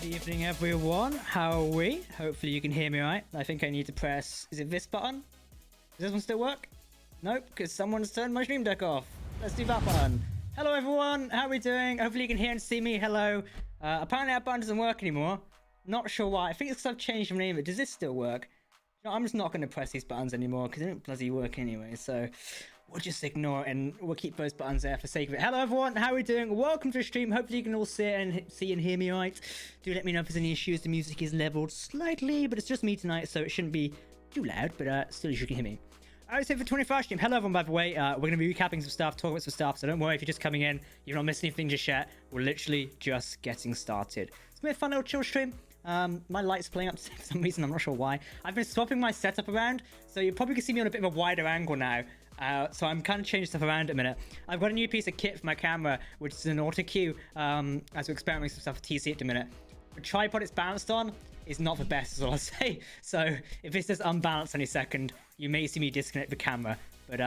Good evening, everyone. How are we? Hopefully you can hear me right. I think I need to press... Is it this button? Does this one still work? Nope, because someone's turned my stream deck off. Let's do that button. Hello, everyone. How are we doing? Hopefully you can hear and see me. Hello. Apparently that button doesn't work anymore. Not sure why. I think it's because I've changed my name, but does this still work? You know, I'm just not going to press these buttons anymore because they don't bloody work anyway. So we'll just ignore it and we'll keep those buttons there for the sake of it. Hello, everyone. How are we doing? Welcome to the stream. Hopefully you can all see and hear me right. Do let me know if there's any issues. The music is leveled slightly, but it's just me tonight, so it shouldn't be too loud, but still you can hear me. I would say for 21st stream. Hello, everyone, by the way. We're going to be recapping some stuff, talking about some stuff, so don't worry if you're just coming in. You're not missing anything just yet. We're literally just getting started. It's going to be a fun little chill stream. My light's playing up for some reason. I'm not sure why. I've been swapping my setup around, so you probably can see me on a bit of a wider angle now. So I'm kind of changing stuff around a minute. I've got a new piece of kit for my camera, which is an auto cue, as we're experimenting some stuff with TC at the minute. The tripod it's balanced on is not the best, is all I'll say. So if this is unbalanced any second, you may see me disconnect the camera. But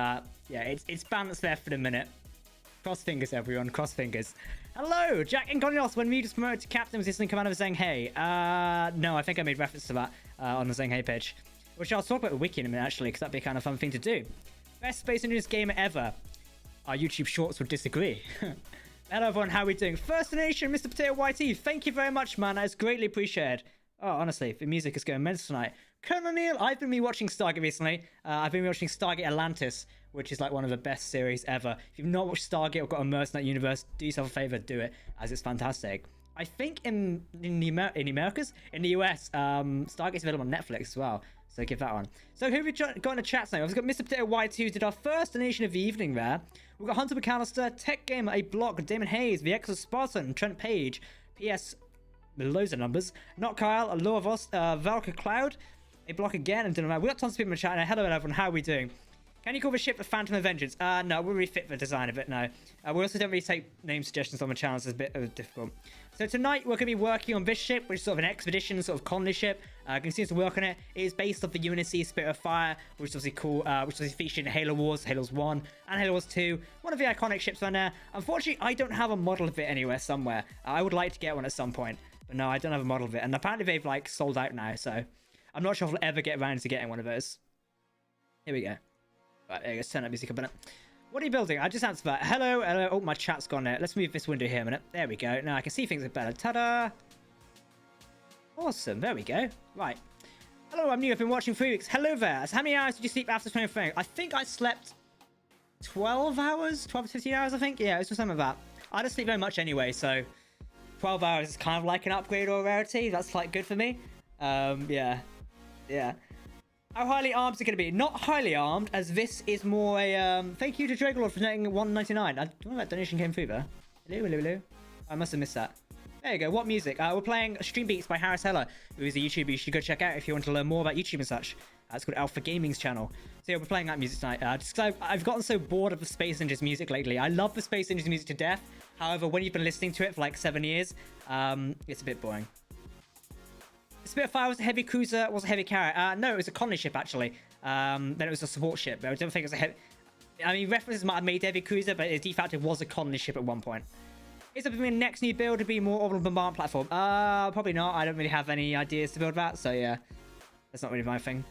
yeah, it's balanced there for the minute. Cross fingers, everyone. Cross fingers. Hello, Jack Incognitos. When we just promoted to captain, was this in command of Zheng He? No, I think I made reference to that on the Zheng He page. Which I'll talk about the Wiki in a minute, actually, because that'd be a kind of fun thing to do. Best Space Engineers game ever. Our YouTube shorts would disagree. Hello, everyone. How are we doing? First Nation, Mr. Potato YT. Thank you very much, man. That's greatly appreciated. Oh, honestly, the music is going mental tonight. Colonel Neil, I've been watching Stargate recently. I've been watching Stargate Atlantis, which is like one of the best series ever. If you've not watched Stargate or got immersed in that universe, do yourself a favor, do it, as it's fantastic. I think in the Americas, in the US, Stargate's available on Netflix as well. So give that one. So who have we got in the chat tonight? We've got Mr. Potato Y2, who did our first donation of the evening there. We've got Hunter McAllister, Tech Gamer, A Block, Damon Hayes, The Exo Spartan, Trent Page, PS, loads of numbers, Not Kyle, Laura Voss, Valka Cloud, A Block again, and Dylan. We've got tons of people in the chat now. Hello, everyone. How are we doing? Can you call the ship the Phantom of Vengeance? No, we're really fit for the design of it, no. We also don't really take name suggestions on the channel, so it's a bit difficult. So tonight, we're going to be working on this ship, which is sort of an expedition, sort of colony ship. Continues to work on it. It is based off the UNSC Spirit of Fire, which is obviously cool, which was featured in Halo Wars, Halo's 1, and Halo Wars 2. One of the iconic ships on there. Unfortunately, I don't have a model of it anywhere somewhere. I would like to get one at some point, but no, I don't have a model of it. And apparently, they've, like, sold out now, so I'm not sure if I'll ever get around to getting one of those. Here we go. Right, there you go. Turn that music up a minute. What are you building? I just answered that. Hello, hello. Oh, my chat's gone there. Let's move this window here a minute. There we go. Now I can see things are better. Ta-da! Awesome. There we go. Right. Hello, I'm new. I've been watching 3 weeks. Hello there. So how many hours did you sleep after 23? I think I slept 12 hours? 12 to 15 hours, I think? Yeah, it's just something like that. I don't sleep very much anyway, so 12 hours is kind of like an upgrade or a rarity. That's, like, good for me. Yeah. Yeah. How highly armed is it going to be? Not highly armed, as this is more a... Thank you to Dragalord for donating $1.99. I don't know if that donation came through there. Hello, hello, hello. I must have missed that. There you go. What music? We're playing Stream Beats by Harris Heller, who is a YouTuber you should go check out if you want to learn more about YouTube and such. It's called Alpha Gaming's channel. So yeah, we're playing that music tonight. Just because I've gotten so bored of the Space Ninjas music lately. I love the Space Ninjas music to death. However, when you've been listening to it for like 7 years, it's a bit boring. Spitfire was a heavy cruiser, was a heavy carrier. No, it was a colony ship, actually. Then it was a support ship. I don't think it was a heavy... I mean, references might have made heavy cruiser, but de facto it was a colony ship at one point. Is it the next new build to be more orbital bombardment platform? Probably not. I don't really have any ideas to build that, so yeah. That's not really my thing.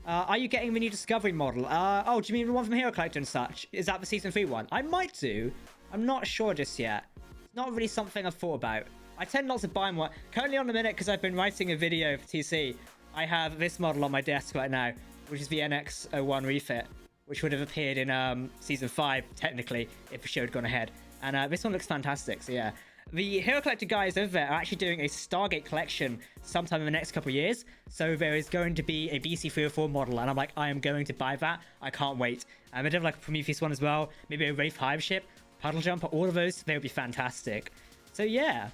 Are you getting the new Discovery model? Oh, do you mean the one from Hero Collector and such? Is that the Season 3 one? I might do. I'm not sure just yet. It's not really something I've thought about. I tend not to buy one. Currently on the minute, because I've been writing a video for TC, I have this model on my desk right now, which is the NX-01 refit, which would have appeared in Season 5, technically, if the show had gone ahead. And this one looks fantastic, so yeah. The Hero Collector guys over there are actually doing a Stargate collection sometime in the next couple of years, so there is going to be a BC-304 model, and I'm like, I am going to buy that. I can't wait. They have like a Prometheus one as well, maybe a Wraith Hive ship, Puddle Jumper, all of those, they would be fantastic. So yeah.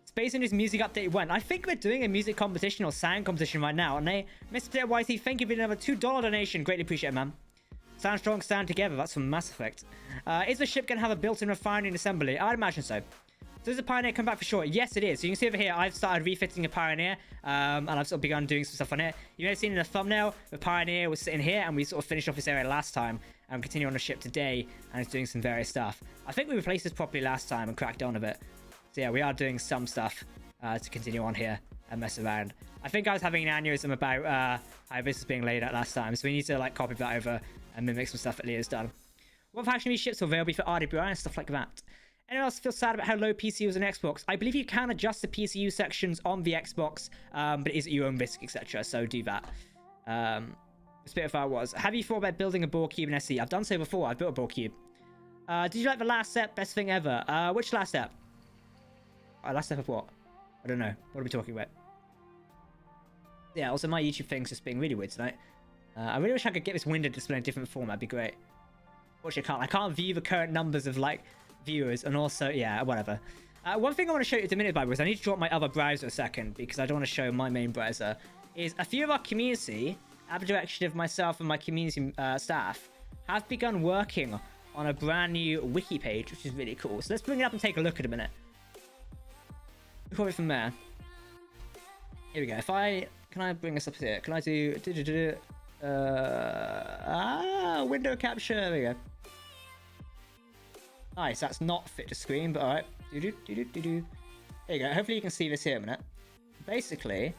Space Ninjas music update when? I think we're doing a music competition or sound competition right now. And Mr. YT, thank you for another $2 donation. Greatly appreciate it, man. Sound strong, stand together. That's from Mass Effect. Is the ship going to have a built-in refinery and assembly? I'd imagine so. So does the Pioneer come back for sure? Yes, it is. So you can see over here, I've started refitting a Pioneer. And I've sort of begun doing some stuff on it. You may have seen in the thumbnail, the Pioneer was sitting here. And we sort of finished off this area last time. And continue on the ship today. And it's doing some various stuff. I think we replaced this properly last time and cracked on a bit. So yeah, we are doing some stuff. to continue on here and mess around. I think I was having an aneurysm about how this was being laid out last time, so we need to like copy that over and mimic some stuff that Leo's done. What faction ships will available for RWI and stuff like that? Anyone else feel sad about how low PCU is on Xbox? I believe you can adjust the PCU sections on the Xbox, but it is at your own risk, etc. So do that. Spitfire was. Have you thought about building a ball cube in SE? I've done so before. I've built a ball cube. Did you like the last step? Best thing ever. Which last step? Last step of what? I don't know. What are we talking about? Yeah, also my YouTube thing's just being really weird tonight. I really wish I could get this window display in a different format. That'd be great. Unfortunately, I can't view the current numbers of like viewers, and also, yeah, whatever. One thing I want to show you at the minute, by the way, is I need to drop my other browser a second because I don't want to show my main browser. Is a few of our community, at the direction of myself and my community staff, have begun working on a brand new wiki page, which is really cool. So let's bring it up and take a look at a minute. Record it from there. Here we go. Can I bring this up here? Can I do window capture? There we go. Nice. That's not fit to screen, but all right. There you go. Hopefully you can see this here a minute. Basically,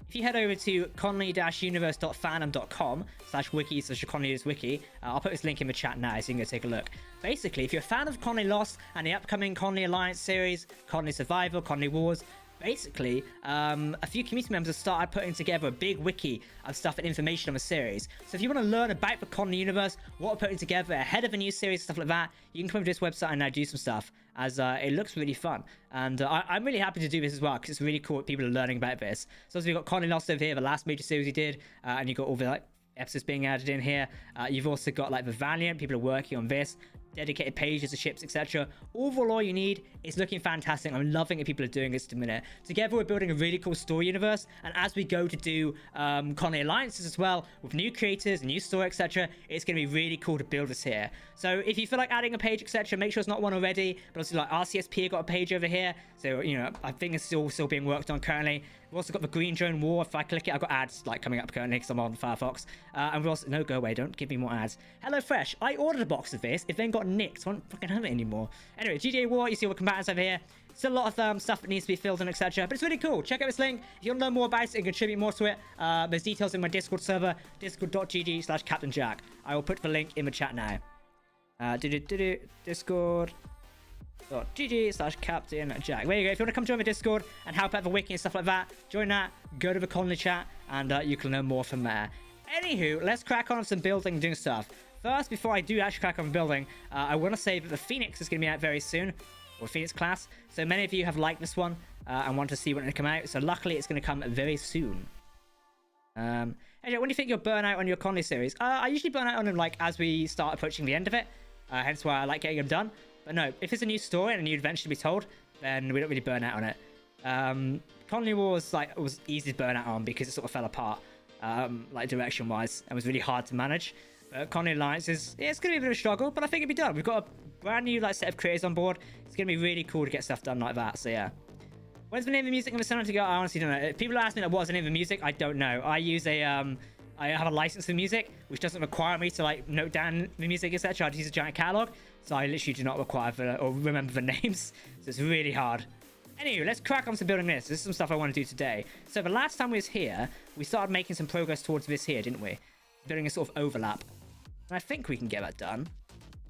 if you head over to conley-universe.fandom.com/wiki/conley-wiki, I'll put this link in the chat now so you can go take a look. Basically, if you're a fan of Conley Lost and the upcoming Conley Alliance series, Conley Survival, Conley Wars, basically, a few community members have started putting together a big wiki of stuff and information on the series. So if you want to learn about the Conley universe, what we're putting together ahead of a new series, stuff like that, you can come to this website and now do some stuff, as it looks really fun. And I'm really happy to do this as well, because it's really cool that people are learning about this. So we've got Conley Lost over here, the last major series we did, and you've got all the like episodes being added in here. You've also got like the Valiant, people are working on this, dedicated pages to ships, etc. Overall, all you need is looking fantastic. I'm loving that people are doing this at the minute. Together, we're building a really cool story universe, and as we go to do Conley Alliances as well, with new creators, new story, etc., it's going to be really cool to build this here. So if you feel like adding a page, etc., make sure it's not one already, but also like RCSP got a page over here, so, you know, I think it's still being worked on currently. We've also got the Green Drone War. If I click it, I've got ads like coming up currently because I'm on Firefox. And we also... No, go away. Don't give me more ads. HelloFresh. I ordered a box of this. It then got nicked. So I don't fucking have it anymore. Anyway, GTA War. You see all the combatants over here. Still a lot of stuff that needs to be filled in, etc. But it's really cool. Check out this link. If you want to learn more about it and contribute more to it, there's details in my Discord server. Discord.gg/CaptainJack. I will put the link in the chat now. Discord.gg/CaptainJack. There you go. If you want to come join the Discord and help out the wiki and stuff like that, join that. Go to the Conley chat and you can learn more from there. Anywho, let's crack on with some building and doing stuff. First, before I do actually crack on building, I want to say that the Phoenix is going to be out very soon, or Phoenix class. So many of you have liked this one and want to see when it come out. So luckily, it's going to come very soon. Anyway, when do you think you'll burn out on your Conley series? I usually burn out on them like as we start approaching the end of it. Hence why I like getting them done. But no, if it's a new story and a new adventure to be told, then we don't really burn out on it. Conley Wars was easy to burn out on because it sort of fell apart, like direction wise, and was really hard to manage. Conley Alliance it's going to be a bit of a struggle, but I think it'll be done. We've got a brand new like set of creators on board. It's going to be really cool to get stuff done like that. So yeah. When's the name of the music I'm going to go? I honestly don't know. If people ask me like, what's the name of the music, I don't know. I use a I have a license for music, which doesn't require me to like note down the music, etc. I just use a giant catalog, so I literally do not require or remember the names. So it's really hard. Anyway, let's crack on to building this. This is some stuff I want to do today. So the last time we was here, we started making some progress towards this here, didn't we? Building a sort of overlap. And I think we can get that done.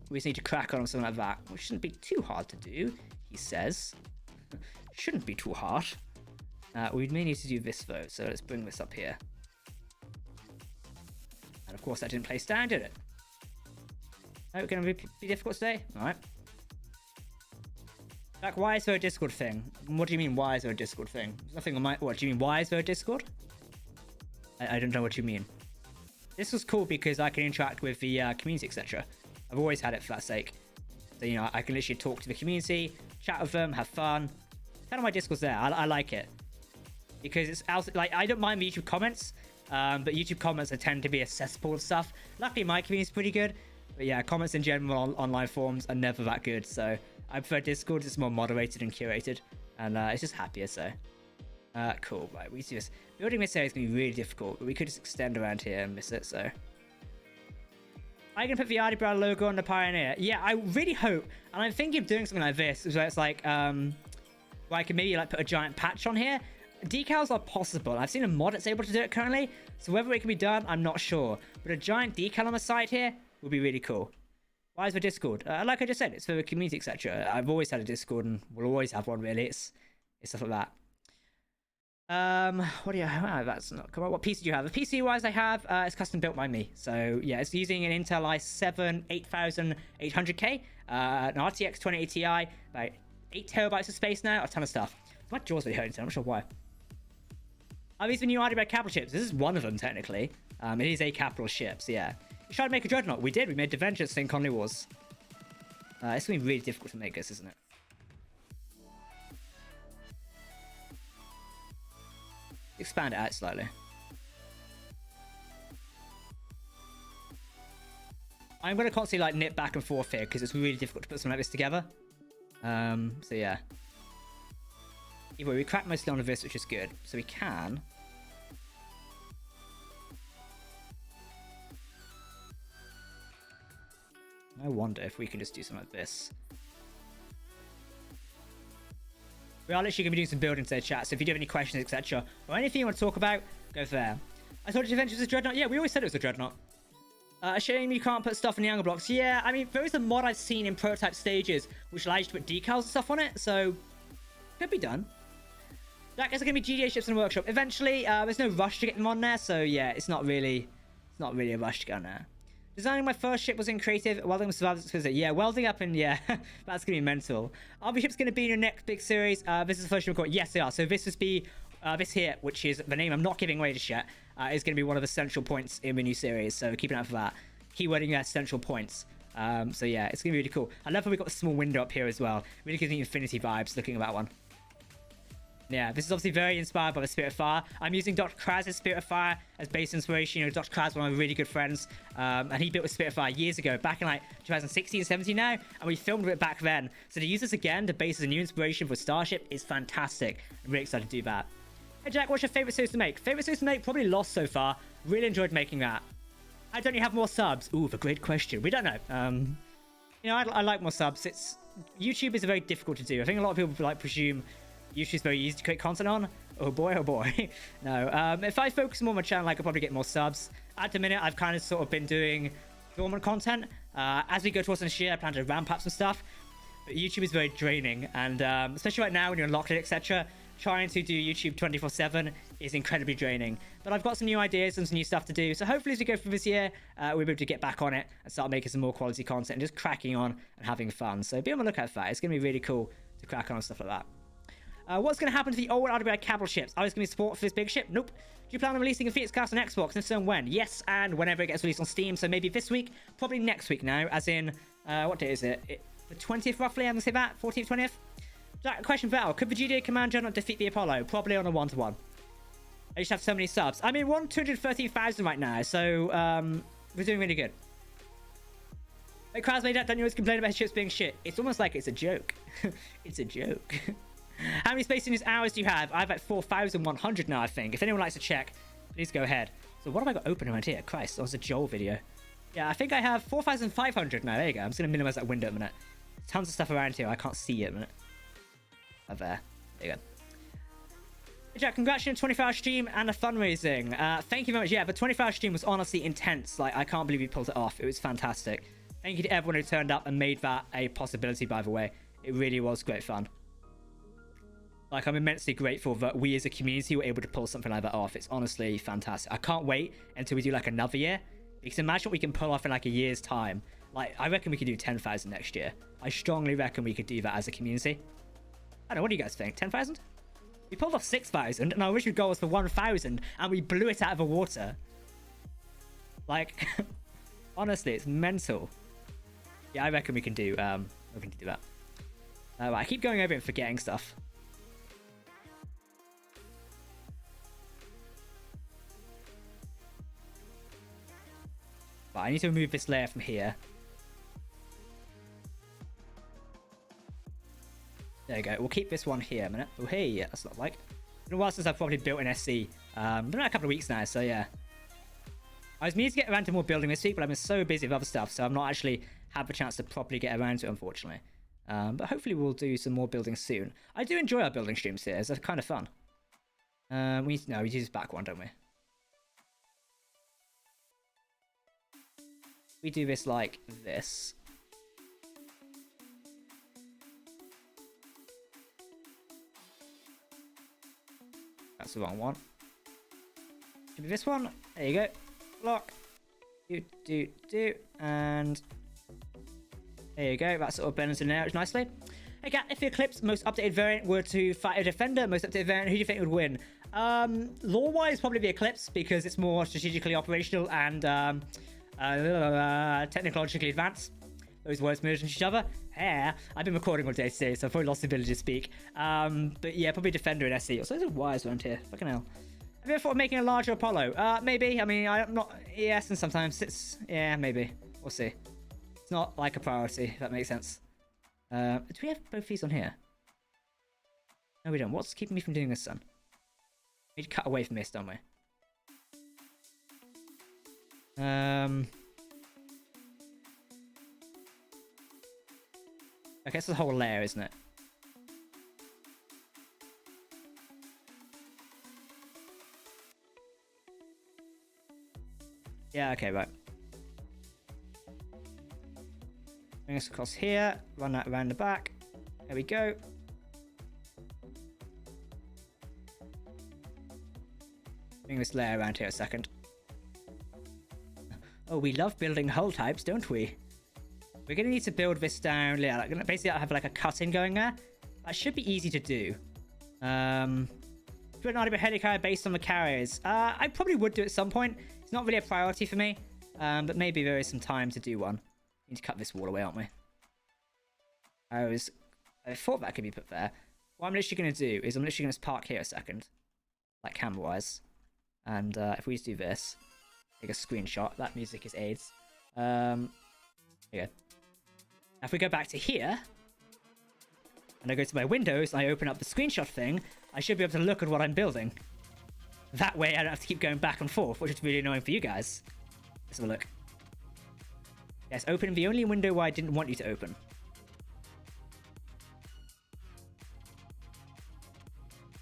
We just need to crack on something like that, which shouldn't be too hard to do, he says. Shouldn't be too hard. We may need to do this though, so let's bring this up here. And of course that didn't place down, did it? Oh, going to be difficult today? Alright. Like, why is there a Discord thing? What do you mean, why is there a Discord thing? There's nothing on my... What, do you mean, why is there a Discord? I don't know what you mean. This was cool because I can interact with the community, etc. I've always had it for that sake. So, you know, I can literally talk to the community, chat with them, have fun. Kind of my Discord's there. I like it. Because it's... Like, I don't mind the YouTube comments, but YouTube comments tend to be a cesspool of stuff. Luckily, my community's pretty good. But yeah, comments in general on online forums are never that good, so I prefer Discord. It's more moderated and curated, and it's just happier, so. Cool, right, we see this. Building this area is going to be really difficult, but we could just extend around here and miss it, so. Are you going to put the RWI logo on the Pioneer? Yeah, I really hope, and I'm thinking of doing something like this, where it's like, where I can maybe like put a giant patch on here. Decals are possible. I've seen a mod that's able to do it currently, so whether it can be done, I'm not sure. But a giant decal on the side here would be really cool. Why is my Discord? Like I just said, it's for the community, etc. I've always had a Discord and will always have one, really. It's stuff like that. What do you have? That's not come on. What PC do you have? The PC wise I have is custom built by me. So yeah, it's using an Intel i7 8800K, an RTX 2080 Ti, about 8 terabytes of space now, a ton of stuff. My jaw's really hurting, so I'm not sure why. These are new RWI capital ships. This is one of them technically. It is a capital ship, so yeah. We tried to make a dreadnought. We did. We made the Vengeance in Colony Wars. It's gonna be really difficult to make this, isn't it? Expand it out slightly. I'm going to constantly like nip back and forth here because it's really difficult to put something like this together. So yeah. Either way, we cracked mostly on this, which is good. So we can... I wonder if we can just do something like this. We are literally going to be doing some building today, chat. So if you do have any questions, etc., or anything you want to talk about, go for there. I thought Adventures was a dreadnought. Yeah, we always said it was a dreadnought. A shame you can't put stuff in the angle blocks. Yeah, I mean, there is a mod I've seen in prototype stages which allows you to put decals and stuff on it, so could be done. Jack, is there going to be GDA ships in the workshop? Eventually, there's no rush to get them on there, so yeah, it's not really a rush to get on there. Designing my first ship was in creative. Welding with survivors visit. Yeah, welding up and yeah, that's going to be mental. Are the ships going to be in your next big series? This is the first ship we've got. Yes, they are. So this here, which is the name I'm not giving away just yet, is going to be one of the central points in the new series. So keep an eye for that. Keywording central points. So yeah, it's going to be really cool. I love how we've got a small window up here as well. Really gives me Infinity vibes looking at that one. Yeah, this is obviously very inspired by the Spirit of Fire. I'm using Dr. Kraz's Spirit of Fire as base inspiration. You know, Dr. Kraz, one of my really good friends, and he built a Spirit of Fire years ago, back in like 2016, 17 now, and we filmed it back then. So to use this again to base as a new inspiration for Starship is fantastic. I'm really excited to do that. Hey Jack, what's your favorite series to make? Favorite series to make? Probably Lost so far. Really enjoyed making that. I don't have more subs. Ooh, a great question. We don't know. You know, I like more subs. YouTube is very difficult to do. I think a lot of people like presume YouTube's very easy to create content on. Oh boy, oh boy. No, if I focus more on my channel, I could probably get more subs. At the minute, I've kind of sort of been doing dormant content. As we go towards this year, I plan to ramp up some stuff. But YouTube is very draining, and especially right now when you're locked in, etc., trying to do YouTube 24/7 is incredibly draining. But I've got some new ideas and some new stuff to do. So hopefully as we go through this year, we'll be able to get back on it and start making some more quality content and just cracking on and having fun. So be on the lookout for that. It's going to be really cool to crack on and stuff like that. What's going to happen to the old RWI capital ships? Are there going to be support for this big ship? Nope. Do you plan on releasing a Phoenix class on Xbox? And if so, when? Yes, and whenever it gets released on Steam. So maybe this week, probably next week now, as in, what day is it? The 20th, roughly, I'm going to say that? 14th, 20th? Jack, question for Al. Could the GDA Commander not defeat the Apollo? Probably on a 1-to-1. I just have so many subs. I mean, we're on 213,000 right now, so we're doing really good. Like, Kraz made that, don't you always complain about ships being shit? It's almost like it's a joke. It's a joke. How many Space News hours do you have? I have like 4,100 now, I think. If anyone likes to check, please go ahead. So what have I got open around here? Christ, that was a Joel video. Yeah, I think I have 4,500 now. There you go. I'm just going to minimize that window a minute. Tons of stuff around here. I can't see it a minute. Oh, there. There you go. Hey Jack, congratulations on 24-hour stream and a fundraising. Thank you very much. Yeah, the 24-hour stream was honestly intense. Like, I can't believe you pulled it off. It was fantastic. Thank you to everyone who turned up and made that a possibility, by the way. It really was great fun. Like, I'm immensely grateful that we as a community were able to pull something like that off. It's honestly fantastic. I can't wait until we do like another year. Because imagine what we can pull off in like a year's time. Like, I reckon we could do 10,000 next year. I strongly reckon we could do that as a community. I don't know, what do you guys think? 10,000? We pulled off 6,000 and our original goal was for 1,000 and we blew it out of the water. Like, honestly, it's mental. Yeah, I reckon we can do that. Right, I keep going over and forgetting stuff. Right, I need to remove this layer from here. There you go. We'll keep this one here a minute. Oh, hey, yeah, that's not like. It's been a while since I've probably built an SC. Been about a couple of weeks now, so yeah. I was meaning to get around to more building this week, but I've been so busy with other stuff, so I've not actually had the chance to properly get around to it, unfortunately. But hopefully we'll do some more building soon. I do enjoy our building streams here. It's kind of fun. We use this back one, don't we? We do this like this. That's the wrong one. Should be this one. There you go. Block. Do. And there you go. That sort of blends in there nicely. Hey, Kat, if the Eclipse most updated variant were to fight a defender, most updated variant, who do you think would win? Lore-wise, probably the Eclipse, because it's more strategically operational and technologically advanced. Those words merge into each other. Yeah, I've been recording all day today, so I've probably lost the ability to speak. But yeah, probably Defender and SE. Also, there's wires around here. Fucking hell. Have you ever thought of making a larger Apollo? Maybe. I mean, I'm not... Yes, and sometimes it's... Yeah, maybe. We'll see. It's not like a priority, if that makes sense. Do we have both these on here? No, we don't. What's keeping me from doing this, son? We need to cut away from this, don't we? I guess it's a whole layer, isn't it? Yeah, okay, right. Bring us across here. Run that around the back. There we go. Bring this layer around here a second. Oh, we love building hull types, don't we? We're going to need to build this down. Yeah, like, basically I have like a cut-in going there. That should be easy to do. Do an RWI helicarrier based on the carriers. I probably would do it at some point. It's not really a priority for me. But maybe there is some time to do one. Need to cut this wall away, aren't we? I thought that could be put there. What I'm literally going to do is I'm literally going to park here a second. Like camera-wise. And if we just do this. Take a screenshot. That music is AIDS. There you go. Now if we go back to here. And I go to my windows and I open up the screenshot thing. I should be able to look at what I'm building. That way I don't have to keep going back and forth. Which is really annoying for you guys. Let's have a look. Yes, open the only window where I didn't want you to open.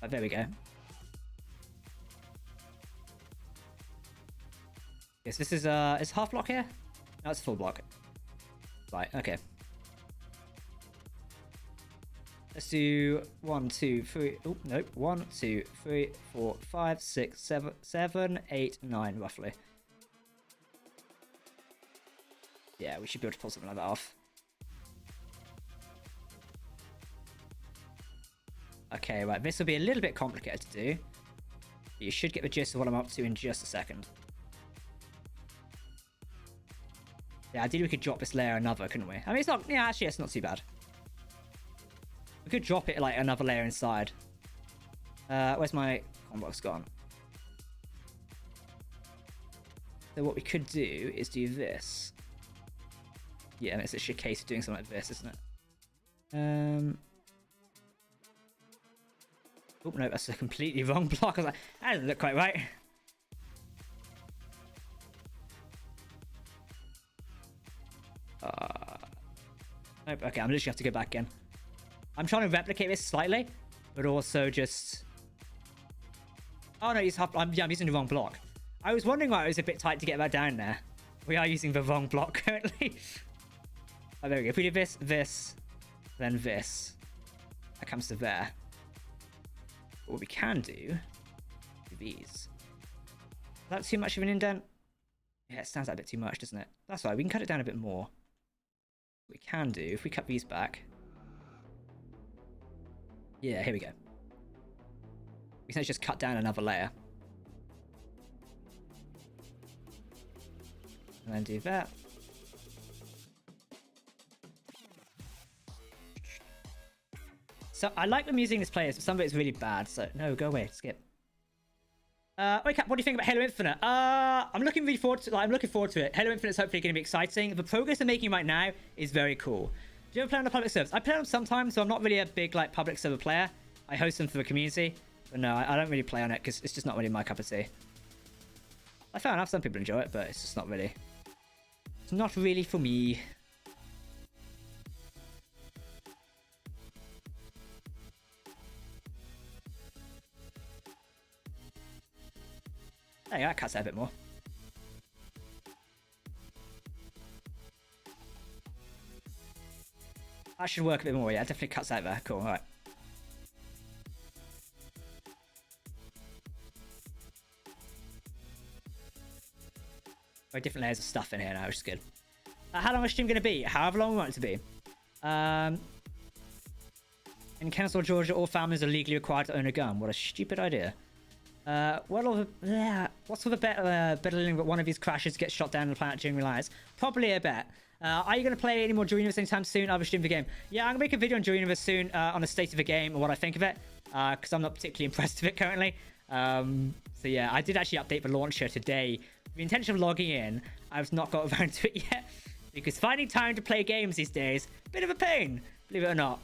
Right, there we go. Yes, this is half block here? No, it's full block. Right, okay. Let's do 1, 2, 3. Oh, nope. 1, 2, 3, 4, 5, 6, 7, 8, 9, roughly. Yeah, we should be able to pull something like that off. Okay, right. This will be a little bit complicated to do. But you should get the gist of what I'm up to in just a second. Yeah, ideally we could drop this layer another, couldn't we? I mean, it's not... Yeah, actually, it's not too bad. We could drop it, like, another layer inside. Where's my combox gone? So what we could do is do this. Yeah, and it's actually a case of doing something like this, isn't it? Oh, no, that's a completely wrong block. I was like, that doesn't look quite right. Nope, okay, I'm literally have to go back again. I'm trying to replicate this slightly, but also just... Oh, no, I'm using the wrong block. I was wondering why it was a bit tight to get that down there. We are using the wrong block currently. Oh, there we go. If we do this, this, then this, that comes to there. What we can do these. Is that too much of an indent? Yeah, it stands out a bit too much, doesn't it? That's right. We can cut it down a bit more. What we can do, if we cut these back. Yeah, here we go. We can just cut down another layer. And then do that. So I like them using this players, but some of it is really bad. So no, go away, skip. Wait, Cap, what do you think about Halo Infinite? I'm looking really forward to. I'm looking forward to it. Halo Infinite is hopefully going to be exciting. The progress they're making right now is very cool. Do you ever play on the public servers? I play on them sometimes, so I'm not really a big like public server player. I host them for the community, but no, I don't really play on it because it's just not really my cup of tea. Fair enough, some people enjoy it, but it's just not really. It's not really for me. There you go, that cuts out a bit more. That should work a bit more. Yeah, it definitely cuts out there. Cool, alright. Very different layers of stuff in here now, which is good. How long is stream going to be? However long we want it to be. In Kennesaw, Georgia, all families are legally required to own a gun. What a stupid idea. What's all the better that one of these crashes gets shot down on the planet during Reliance? Probably a bet. Are you going to play any more Dream Universe anytime soon? I'll be streaming the game. Yeah, I'm going to make a video on Dream Universe soon on the state of the game and what I think of it. Because I'm not particularly impressed with it currently. So yeah, I did actually update the launcher today with the intention of logging in. I've not got around to it yet. Because finding time to play games these days, bit of a pain, believe it or not.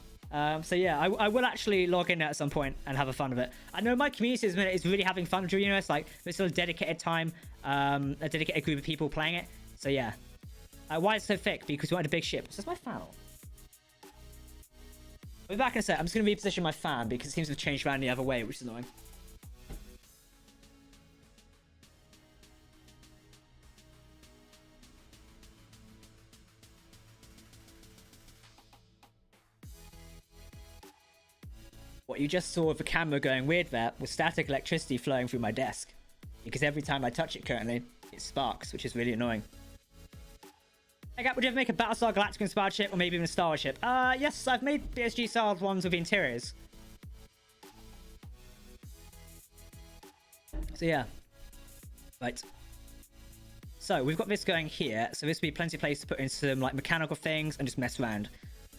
So yeah, I will actually log in at some point and have a fun of it. I know my community is really having fun with Dream Universe. Like, there's still a dedicated time, a dedicated group of people playing it. So yeah. Why is it so thick? Because we want a big ship. So that's my fan. I'll be back in a sec. I'm just going to reposition my fan because it seems to have changed around the other way, which is annoying. What you just saw with the camera going weird there was static electricity flowing through my desk. Because every time I touch it currently, it sparks, which is really annoying. Hey, Gap, would you ever make a Battlestar Galactica inspired ship or maybe even a Star Wars ship? Yes, I've made BSG style ones with the interiors. So yeah. Right. So we've got this going here. So this will be plenty of place to put in some like mechanical things and just mess around.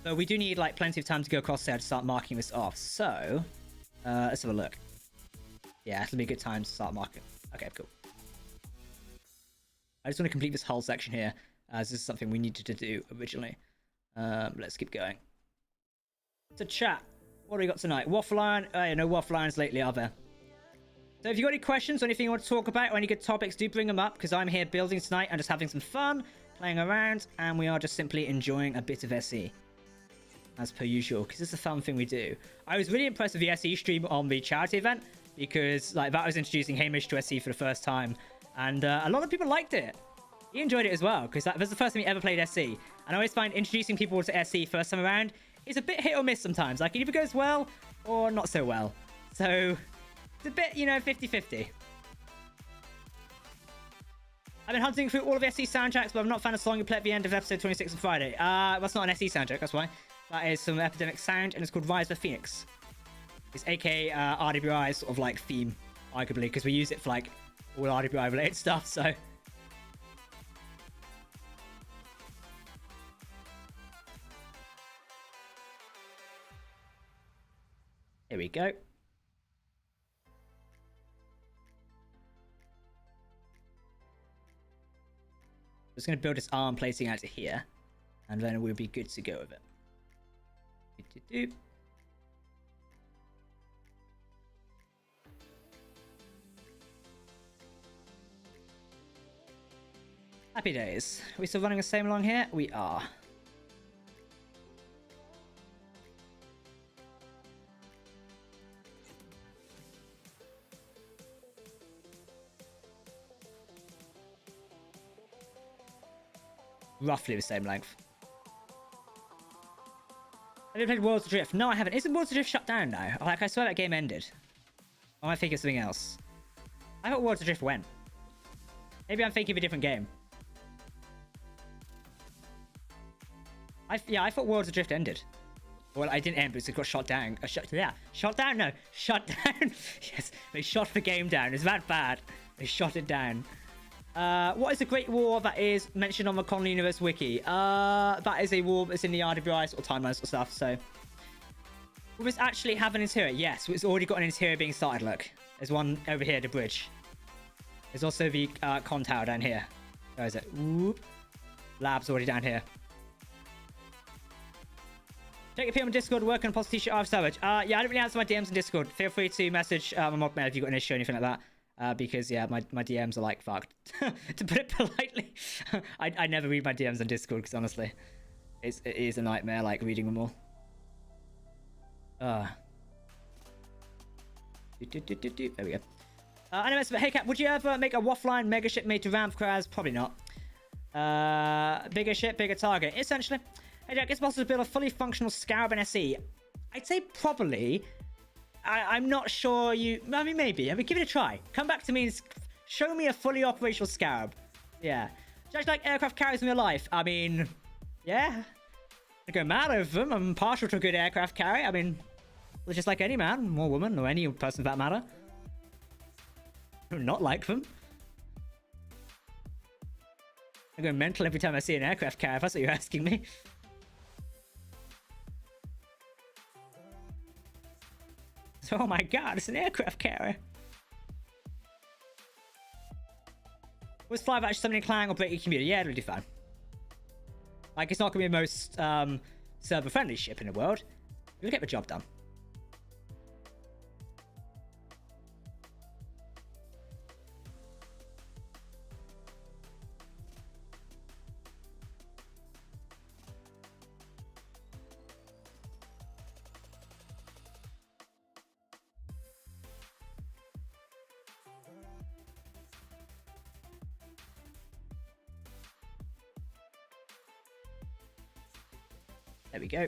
So we do need like plenty of time to go across there to start marking this off. So let's have a look. Yeah, it'll be a good time to start marking. Okay, cool. I just want to complete this whole section here, as this is something we needed to do originally. Let's keep going. So chat, what do we got tonight? Waffle Iron? No Waffle Irons lately, are there? So if you've got any questions or anything you want to talk about or any good topics, do bring them up, because I'm here building tonight and just having some fun, playing around, and we are just simply enjoying a bit of SE. As per usual, because it's a fun thing we do. I was really impressed with the SE stream on the charity event, because like that was introducing Hamish to SE for the first time, and a lot of people liked it. He enjoyed it as well, because that was the first time he ever played SE. And I always find introducing people to SE first time around is a bit hit or miss sometimes. Like, it either goes well or not so well. So it's a bit, you know, 50-50. I've been hunting through all of the SE soundtracks, but I've not found a song you play at the end of episode 26 on Friday. That's not an SE soundtrack, that's why. That is some Epidemic sound, and it's called Rise of the Phoenix. It's aka RWI sort of like theme, arguably, because we use it for like all RWI related stuff, so. Here we go. Just going to build this arm placing out to here, and then we'll be good to go with it. Happy days. Are we still running the same along here? We are. Roughly the same length. Have you played Worlds Adrift? No, I haven't. Isn't Worlds Adrift shut down now? Like, I swear that game ended. Or am I thinking of something else? I thought Worlds Adrift went. Maybe I'm thinking of a different game. Yeah, I thought Worlds Adrift ended. Well, I didn't end, but it got shot down. Shot down? No. Shut down. Yes, they shot the game down. It's that bad. They shot it down. What is the Great War that is mentioned on the Colony Universe Wiki? That is a war that's in the RWI sort of timeline sort of stuff, so. Will this actually have an interior? Yes, it's already got an interior being started, look. There's one over here, the bridge. There's also the con tower down here. Where is it? Whoop. Lab's already down here. Check your PM on Discord, work on a post t-shirt, Savage. Yeah, I don't really answer my DMs on Discord. Feel free to message my mod mail if you've got an issue or anything like that. Because yeah, my DMs are like fucked. To put it politely. I never read my DMs on Discord because honestly, it is a nightmare like reading them all. There we go. Animus, but hey Cap, would you ever make a waffline mega ship made to ram Kraz? Probably not. Bigger ship, bigger target. Essentially. Hey Jack, it's possible to build a fully functional Scarab and SE. I'd say probably. I'm not sure you... I mean, maybe. I mean, give it a try. Come back to me and show me a fully operational Scarab. Yeah. Just like aircraft carriers in real life. I mean, yeah. I go mad over them. I'm partial to a good aircraft carrier. I mean, it's just like any man or woman or any person for that matter. Not like them. I go mental every time I see an aircraft carrier, if that's what you're asking me. So, oh my god, it's an aircraft carrier. Was Fly actually summoning Clang or breaking community? Yeah, it'll do fine. Like, it's not going to be the most server-friendly ship in the world. It'll get the job done. There we go.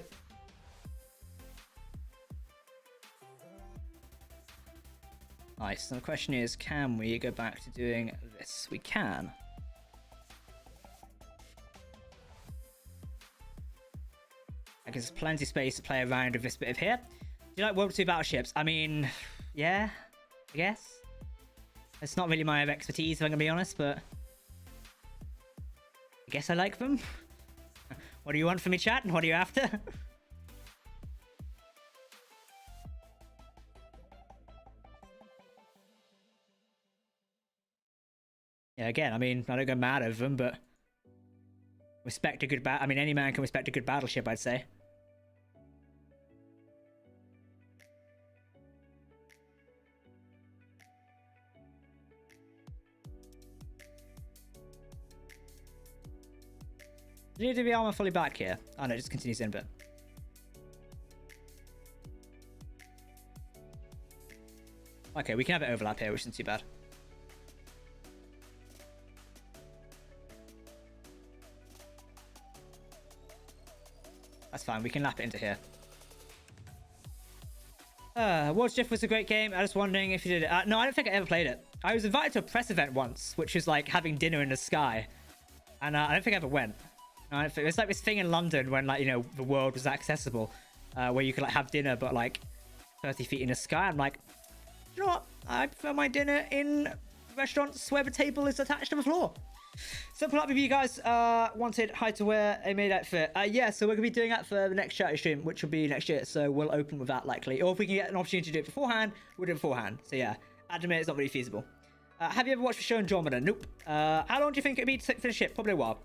Nice. So the question is, can we go back to doing this? We can. I guess there's plenty of space to play around with this bit of here. Do you like World War II battleships? I mean, yeah, I guess. It's not really my expertise, if I'm going to be honest, but I guess I like them. What do you want from me, chat? And what are you after? Yeah, again, I mean, I don't go mad over them, but respect a good I mean, any man can respect a good battleship, I'd say. Do you need to be armor fully back here? Oh no, it just continues in a bit. Okay, we can have it overlap here, which isn't too bad. That's fine, we can lap it into here. World Shift was a great game. I was wondering if you did it. No, I don't think I ever played it. I was invited to a press event once, which was like having dinner in the sky. And I don't think I ever went. It's like this thing in London when, like, you know, the world was accessible, where you could like have dinner but like 30 feet in the sky. I'm like, you know what? I prefer my dinner in restaurants where the table is attached to the floor. So pull up if you guys wanted how to wear a maid outfit. Yeah, so we're gonna be doing that for the next charity stream, which will be next year. So we'll open with that likely, or if we can get an opportunity to do it beforehand, we'll do it beforehand. So yeah, at the minute it's not really feasible. Have you ever watched the show Andromeda? Nope. How long do you think it'd be to finish it? Probably a while.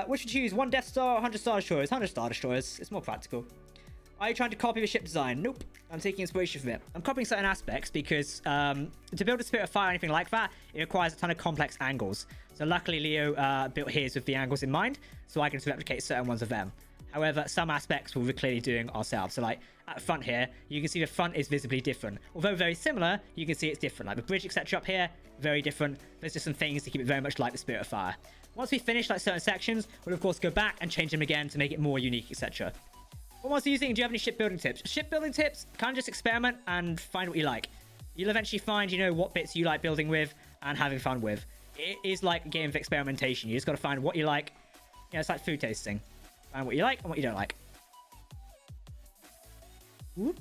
Which would you choose? 1 Death Star or 100 Star Destroyers? 100 Star Destroyers. It's more practical. Are you trying to copy the ship design? Nope. I'm taking inspiration from it. I'm copying certain aspects because to build a Spirit of Fire or anything like that, it requires a ton of complex angles. So luckily Leo built his with the angles in mind, so I can just replicate certain ones of them. However, some aspects we're clearly doing ourselves. So like at the front here, you can see the front is visibly different. Although very similar, you can see it's different. Like the bridge, etc. up here, very different. There's just some things to keep it very much like the Spirit of Fire. Once we finish like certain sections, we'll of course go back and change them again to make it more unique, etc. What else are you thinking? Do you have any shipbuilding tips? Shipbuilding tips, kind of just experiment and find what you like. You'll eventually find, you know, what bits you like building with and having fun with. It is like a game of experimentation. You just got to find what you like. You know, it's like food tasting. Find what you like and what you don't like. Whoop.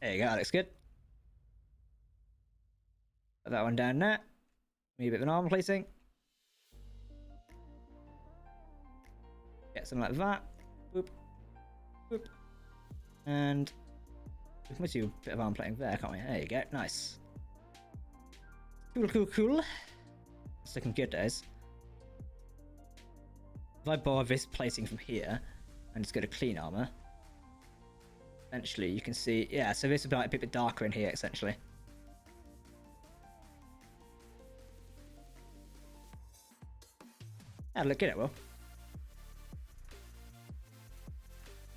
There you go, that looks good. Put that one down there. Maybe a bit of an armor placing. Get something like that. Boop. Boop. And we can do a bit of arm plating there, can't we? There you go. Nice. Cool, cool, cool. It's looking good, guys. If I borrow this placing from here and just go to clean armor, eventually you can see, yeah, so this will be like a bit darker in here, essentially. That'll look good, it will.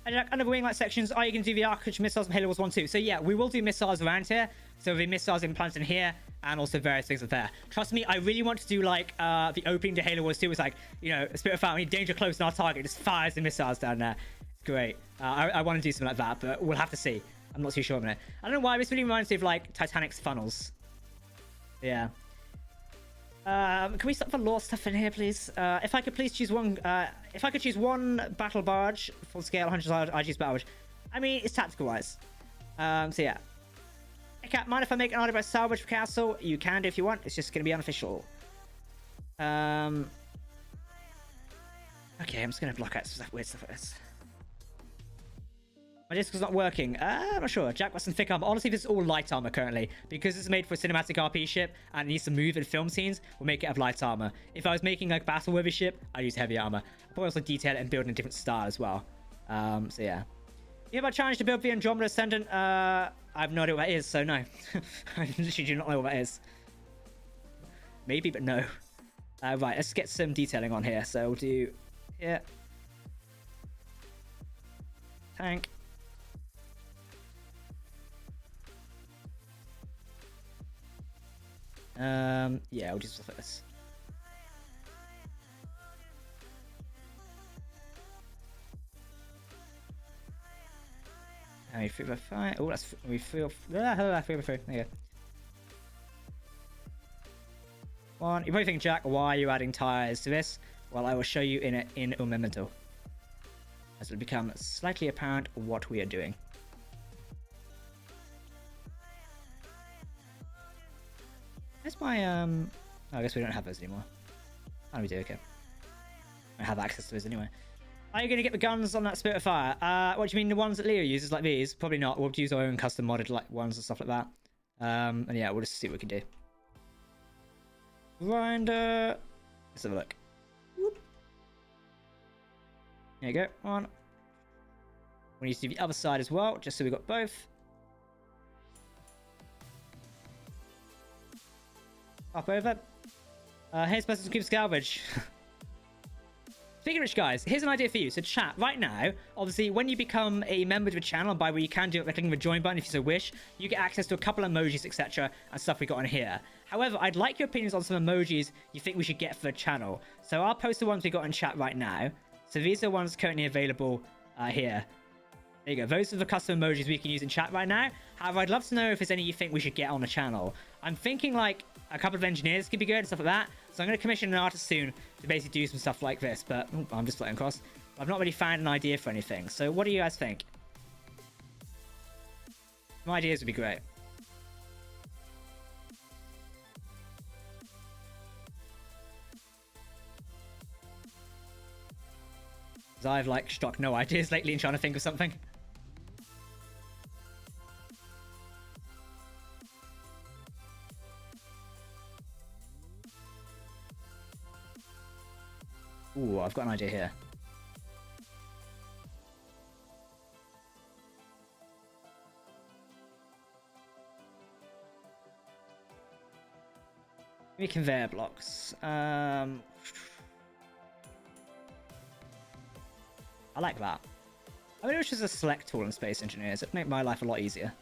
Under wing-like sections, are you going to do the architecture missiles from Halo Wars 1 too? So yeah, we will do missiles around here. So there'll be missiles implanted in here, and also various things up there. Trust me, I really want to do like the opening to Halo Wars 2 was like, you know, a Spirit of Fire, we need danger close in our target, just fires the missiles down there. It's great. I want to do something like that, but we'll have to see. I'm not too sure of it. I don't know why, this really reminds me of like Titanic's funnels. Yeah. Can we stop the lore stuff in here, please? If I could please choose one, if I could choose one battle barge, full scale, 100 I choose battle barge. I mean, it's tactical wise. So yeah. Hey, Cat, mind if I make an order about salvage for castle? You can do if you want. It's just gonna be unofficial. Okay, I'm just gonna block out some weird stuff like this. My disc is not working. I'm not sure. Jack got some thick armor. Honestly, this is all light armor currently. Because it's made for a cinematic RP ship and it needs to move in film scenes, we'll make it have light armor. If I was making like battle-worthy ship, I'd use heavy armor. I'll probably also detail it and build in a different style as well. So yeah. You have a challenge to build the Andromeda Ascendant? I have no idea what that is, so no. I literally do not know what that is. Maybe, but no. Right, let's get some detailing on here. So we'll do here. Tank. Yeah, we'll do stuff like this. And we 3x5. Oh, that's we feel. 3x3. There you go. One. You're probably thinking, Jack, why are you adding tires to this? Well, I will show you in a memento, as it will become slightly apparent what we are doing. Where's my oh, I guess we don't have those anymore. How do we do? Okay. I have access to those anyway. Are you going to get the guns on that Spirit of Fire? What do you mean, the ones that Leo uses like these? Probably not. We'll use our own custom modded like ones and stuff like that. And yeah, we'll just see what we can do. Grinder. Let's have a look. Whoop. There you go. One. We need to do the other side as well, just so we got both. Up over. Here's person to keep salvage. Speaking of which, guys, here's an idea for you. So chat, right now, obviously, when you become a member of the channel, by where you can do it by clicking the join button if you so wish, you get access to a couple of emojis, etc., and stuff we got on here. However, I'd like your opinions on some emojis you think we should get for the channel. So I'll post the ones we got in chat right now. So these are the ones currently available here. There you go. Those are the custom emojis we can use in chat right now. However, I'd love to know if there's any you think we should get on the channel. I'm thinking like a couple of engineers could be good and stuff like that. So I'm going to commission an artist soon to basically do some stuff like this. But I'm just floating across. I've not really found an idea for anything. So what do you guys think? Some ideas would be great. Because I've like struck no ideas lately and trying to think of something. Ooh, I've got an idea here. Maybe conveyor blocks. I like that. I mean, it was just a select tool in Space Engineers. It'd make my life a lot easier.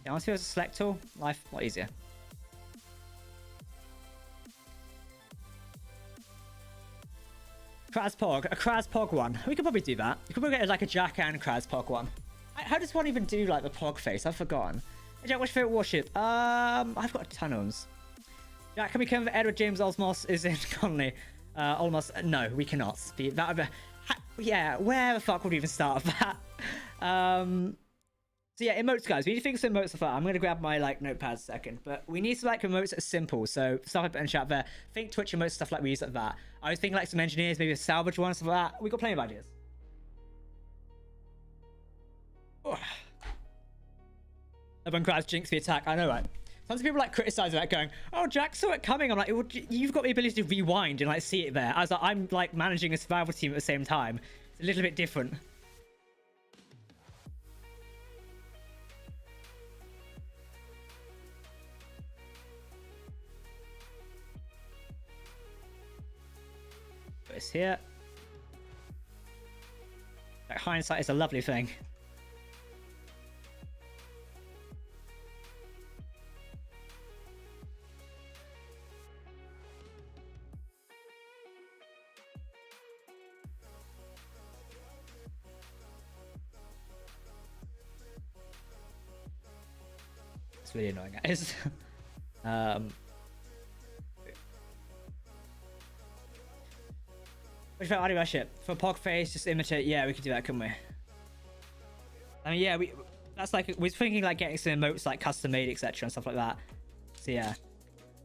Yeah, honestly, it was a select tool. Life a lot easier. Kraspog, a Kraspog one. We could probably do that. You could probably get like a Jack and Kraspog one. How does one even do like the Pog face? I've forgotten. Hey, Jack, what's your favorite warship? I've got a ton of them. Jack, can we confirm that Edward James Olmos is in Colony? Almost, no, we cannot. That would be, yeah, where the fuck would we even start with that? So yeah, emotes, guys. We need to think of some emotes for fun. I'm going to grab my like notepad a second. But we need some like emotes that are simple. So stuff I put in chat there. Think Twitch emotes, stuff like we use like that. I was thinking like some engineers, maybe a salvage one, stuff like that. We got plenty of ideas. Oh. Everyone grabs Jinx the attack. I know, right? Some people like criticizing that, going, "Oh, Jack saw it coming." I'm like, well, you've got the ability to rewind and like see it there. I was like, I'm like managing a survival team at the same time. It's a little bit different. this here. Like, hindsight is a lovely thing. It's really annoying, guys. Which about RWI ship? For Pog face, just imitate. Yeah, we could do that, couldn't we? I mean, yeah, that's like, we're thinking like getting some emotes like custom made, etc. and stuff like that. So yeah.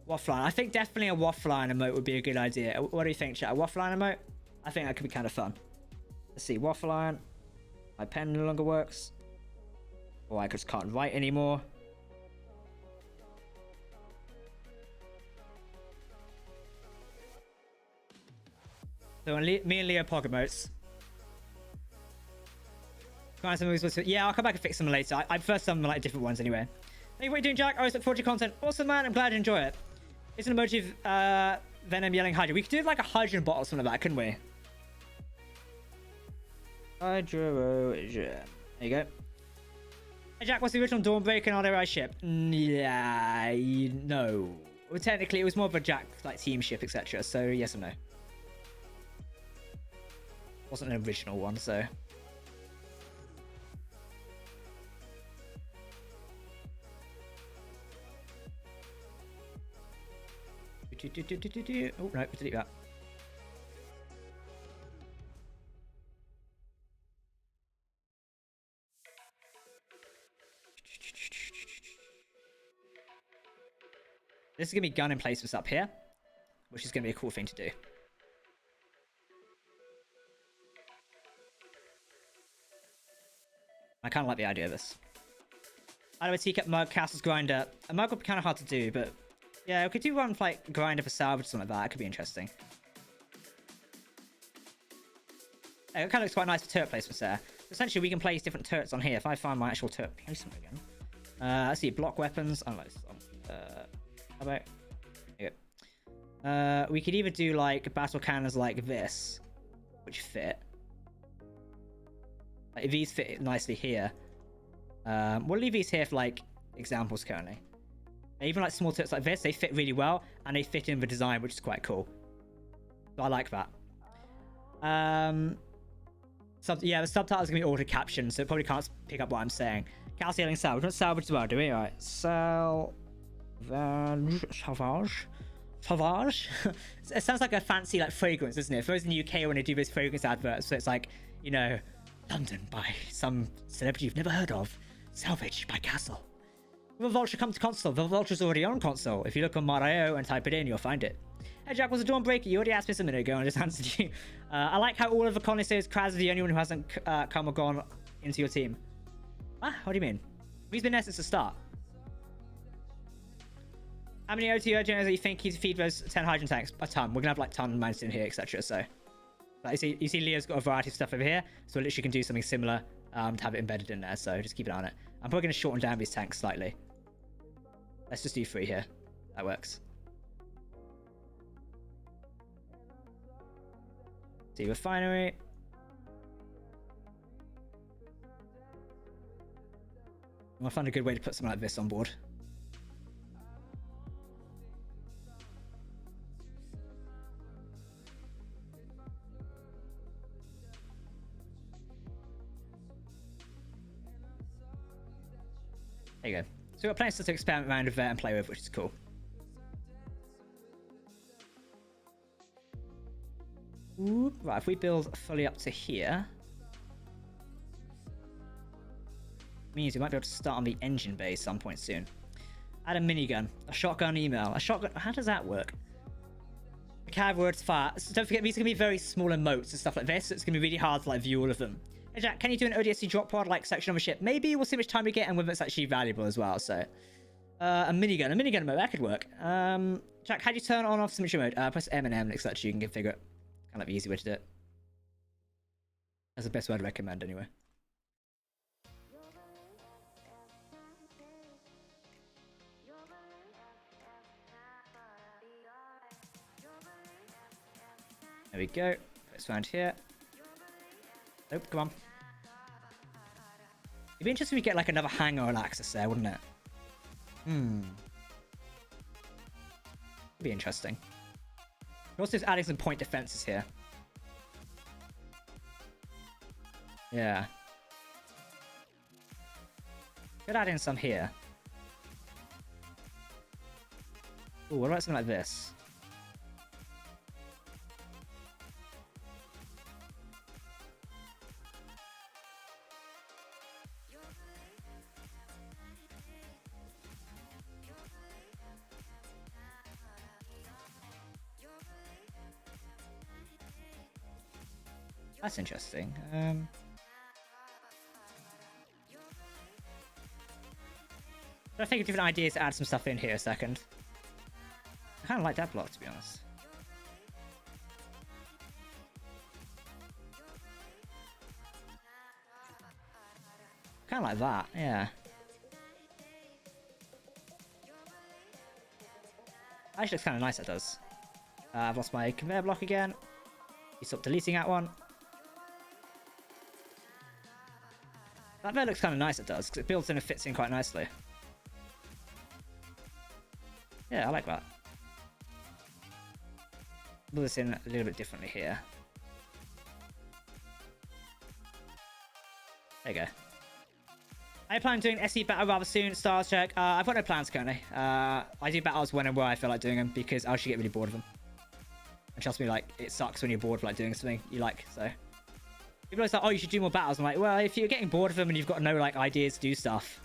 Waffle line. I think definitely a waffle line emote would be a good idea. What do you think, chat? A waffle line emote? I think that could be kind of fun. Let's see. Waffle line. My pen no longer works. Or I just can't write anymore. So me and Leo Pog emotes. Yeah, I'll come back and fix them later. I prefer some like different ones anyway. Thank you for what you're doing, Jack. I always look forward to your content. Awesome, man. I'm glad you enjoy it. It's an emoji of Venom yelling hydrogen. We could do like a hydrogen bottle or something like that, couldn't we? Hydrogen. There you go. Hey, Jack, what's the original Dawnbreaker and RWI ship? Yeah, no. Well, technically, it was more of a Jack like team ship, etc. So yes or no. Wasn't an original one, so. Oh no, delete that. This is gonna be gun emplacements up here, which is gonna be a cool thing to do. I kind of like the idea of this. I do a teacup mug, castles grinder. A mug would be kind of hard to do, but yeah, we could do one like grinder for salvage or something like that. That could be interesting. It kind of looks quite nice for turret placements there. Essentially, we can place different turrets on here. If I find my actual turret placement again. Let's see, block weapons. Oh, how about? Here you go. We could either do like battle cannons like this, which fit. Like, these fit nicely here. We'll leave these here for like examples currently. And even like small turrets like this, they fit really well and they fit in the design, which is quite cool. So I like that. Yeah, the subtitles are gonna be auto captioned, so it probably can't pick up what I'm saying. Cal's yelling salvage. Not salvage as well, do we? Alright. Salvage. It sounds like a fancy like fragrance, doesn't it? For those in the UK when they do those fragrance adverts, so it's like, you know, London by some celebrity you've never heard of. Salvage by Castle. Will the Vulture come to console? The Vulture's already on console. If you look on Mario and type it in, you'll find it. Hey Jack, was a Dawnbreaker? You already asked me a minute ago and I just answered you. I like how all of the colony says Kraz is the only one who hasn't come or gone into your team. Ah, what do you mean? He's been there since the start. How many OTO generators do you think he's feed those 10 hydrogen tanks? A ton. We're gonna have like ton mounted in here, etc. So, like, you see Leo's got a variety of stuff over here, so we literally can do something similar to have it embedded in there. So just keep an eye on it. I'm probably gonna shorten down these tanks slightly. Let's just do 3 here. That works. See refinery. I'll find a good way to put something like this on board. There you go. So we've got plenty to experiment around with and play with, which is cool. Ooh, right, if we build fully up to here, means we might be able to start on the engine bay some point soon. Add a minigun, a shotgun email, a shotgun. How does that work? The cav words fire. So don't forget, these are gonna be very small emotes and stuff like this. So it's gonna be really hard to like view all of them. Hey Jack, can you do an ODST drop pod like section of a ship? Maybe we'll see how much time we get and whether it's actually valuable as well. So a minigun mode, that could work. Jack, how do you turn on off signature mode? Press M and M, etc. You can configure it. Kind of the easy way to do it. That's the best way I'd recommend anyway. There we go. It's around here. Nope, come on. It'd be interesting if we get like another hangar on access there, wouldn't it? It'd be interesting. We're also adding some point defenses here. Yeah. Could add in some here. Ooh, what about something like this? That's interesting. I think of different ideas to add some stuff in here a second. I kind of like that block, to be honest. Kind of like that, yeah. Actually looks kind of nice, that does. I've lost my conveyor block again. You stop deleting that one. That there looks kind of nice, it does, because it builds in and fits in quite nicely. Yeah, I like that. Build this in a little bit differently here. There you go. I plan on doing SE battle rather soon. Stars check. I've got no plans currently. I do battles when and where I feel like doing them because I actually get really bored of them. And trust me, like, it sucks when you're bored of like doing something you like, so. People are like, oh, you should do more battles. I'm like, well, if you're getting bored of them and you've got no like ideas to do stuff,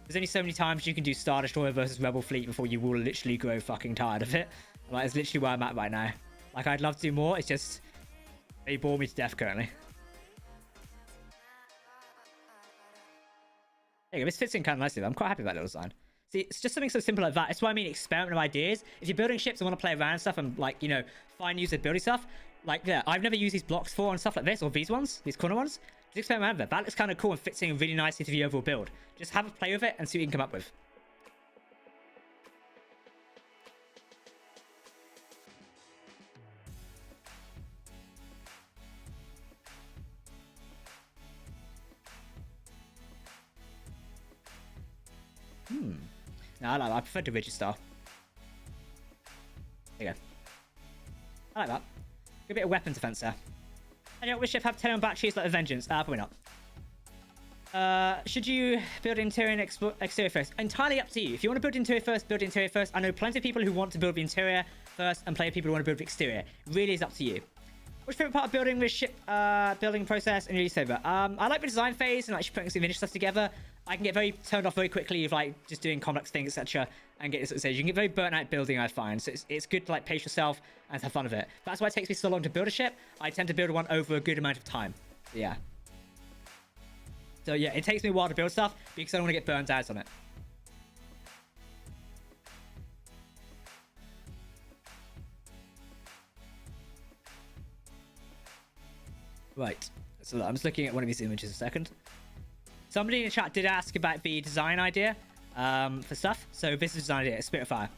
there's only so many times you can do Star Destroyer versus Rebel Fleet before you will literally grow fucking tired of it. Like, it's literally where I'm at right now. Like, I'd love to do more. It's just, they bore me to death currently. There you go. This fits in kind of nicely, though. I'm quite happy with that little design. See, it's just something so simple like that. It's what I mean, experiment with ideas. If you're building ships and want to play around and stuff and, like, you know, find use of building stuff, like, yeah, I've never used these blocks for and stuff like this, or these ones, these corner ones. Just experiment around with it. That looks kind of cool and fits in really nicely to the overall build. Just have a play with it and see what you can come up with. No, I like that. I prefer the rigid style. There you go. I like that. Good bit of weapon defense there. I don't wish to have 10 on batteries like the Vengeance. Probably not. Should you build interior and exterior first? Entirely up to you. If you want to build interior first, build interior first. I know plenty of people who want to build the interior first and plenty of people who want to build the exterior. It really is up to you. What's your favorite part of building this ship building process and your least favorite? I like the design phase and like putting some finished stuff together. I can get very turned off very quickly of like just doing complex things, etc. and get this at stage. You can get very burnt out building, I find. So it's good to like pace yourself and have fun with it. That's why it takes me so long to build a ship. I tend to build one over a good amount of time. Yeah. So yeah, it takes me a while to build stuff because I don't want to get burnt out on it. Right. So I'm just looking at one of these images a second. Somebody in the chat did ask about the design idea for stuff. So this is the design idea. It's Spitfire.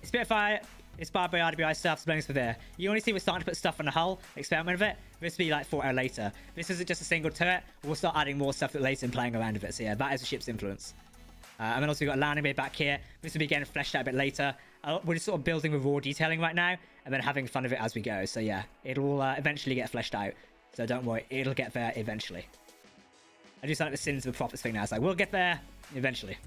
Spitfire inspired by RWI stuff. Links for there. You only see we're starting to put stuff on the hull. Experiment with it. This will be like 4 hours later. This isn't just a single turret. We'll start adding more stuff later and playing around with it. So yeah, that is the ship's influence. And then also we've got a landing bay back here. This will be getting fleshed out a bit later. We're just sort of building with raw detailing right now and then having fun with it as we go. So yeah, it'll eventually get fleshed out. So don't worry, it'll get there eventually. I do sound like the sins of the prophets thing now. It's like, we'll get there eventually.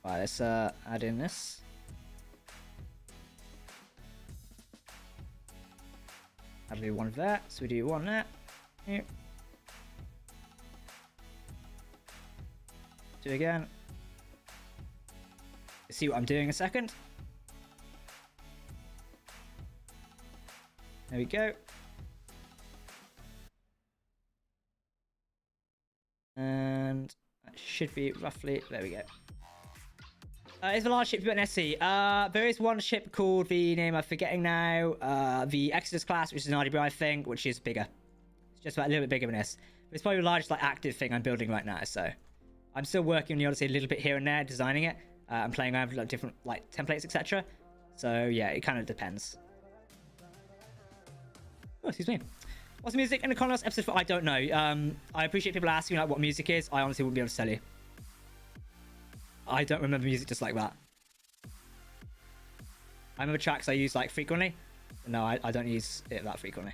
Right, let's add in this. I'll do one of that. So we do one there. Here. Do it again. See what I'm doing in a second. There we go. And that should be roughly... There we go. Is the large ship you got an SC? There is one ship called, the name I'm forgetting now, the Exodus class, which is an RWI thing, which is bigger. It's just about a little bit bigger than this. It's probably the largest like active thing I'm building right now. So I'm still working on the Odyssey a little bit here and there, designing it. I'm playing around with like, different like templates, etc. So yeah, it kind of depends. Oh, excuse me. What's the music in the Colony episode 4? I don't know. I appreciate people asking like what music is. I honestly wouldn't be able to tell you. I don't remember music just like that. I remember tracks I use like frequently. No, I don't use it that frequently.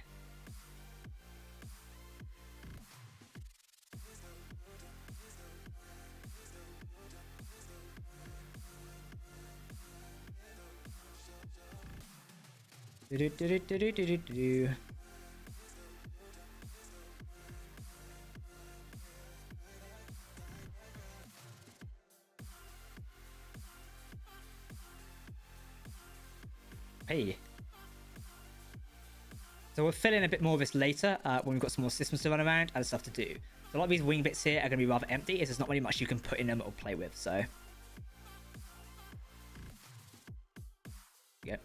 Hey. So we'll fill in a bit more of this later when we've got some more systems to run around and stuff to do. So a lot of these wing bits here are going to be rather empty, as there's not really much you can put in them or play with, so... Yeah.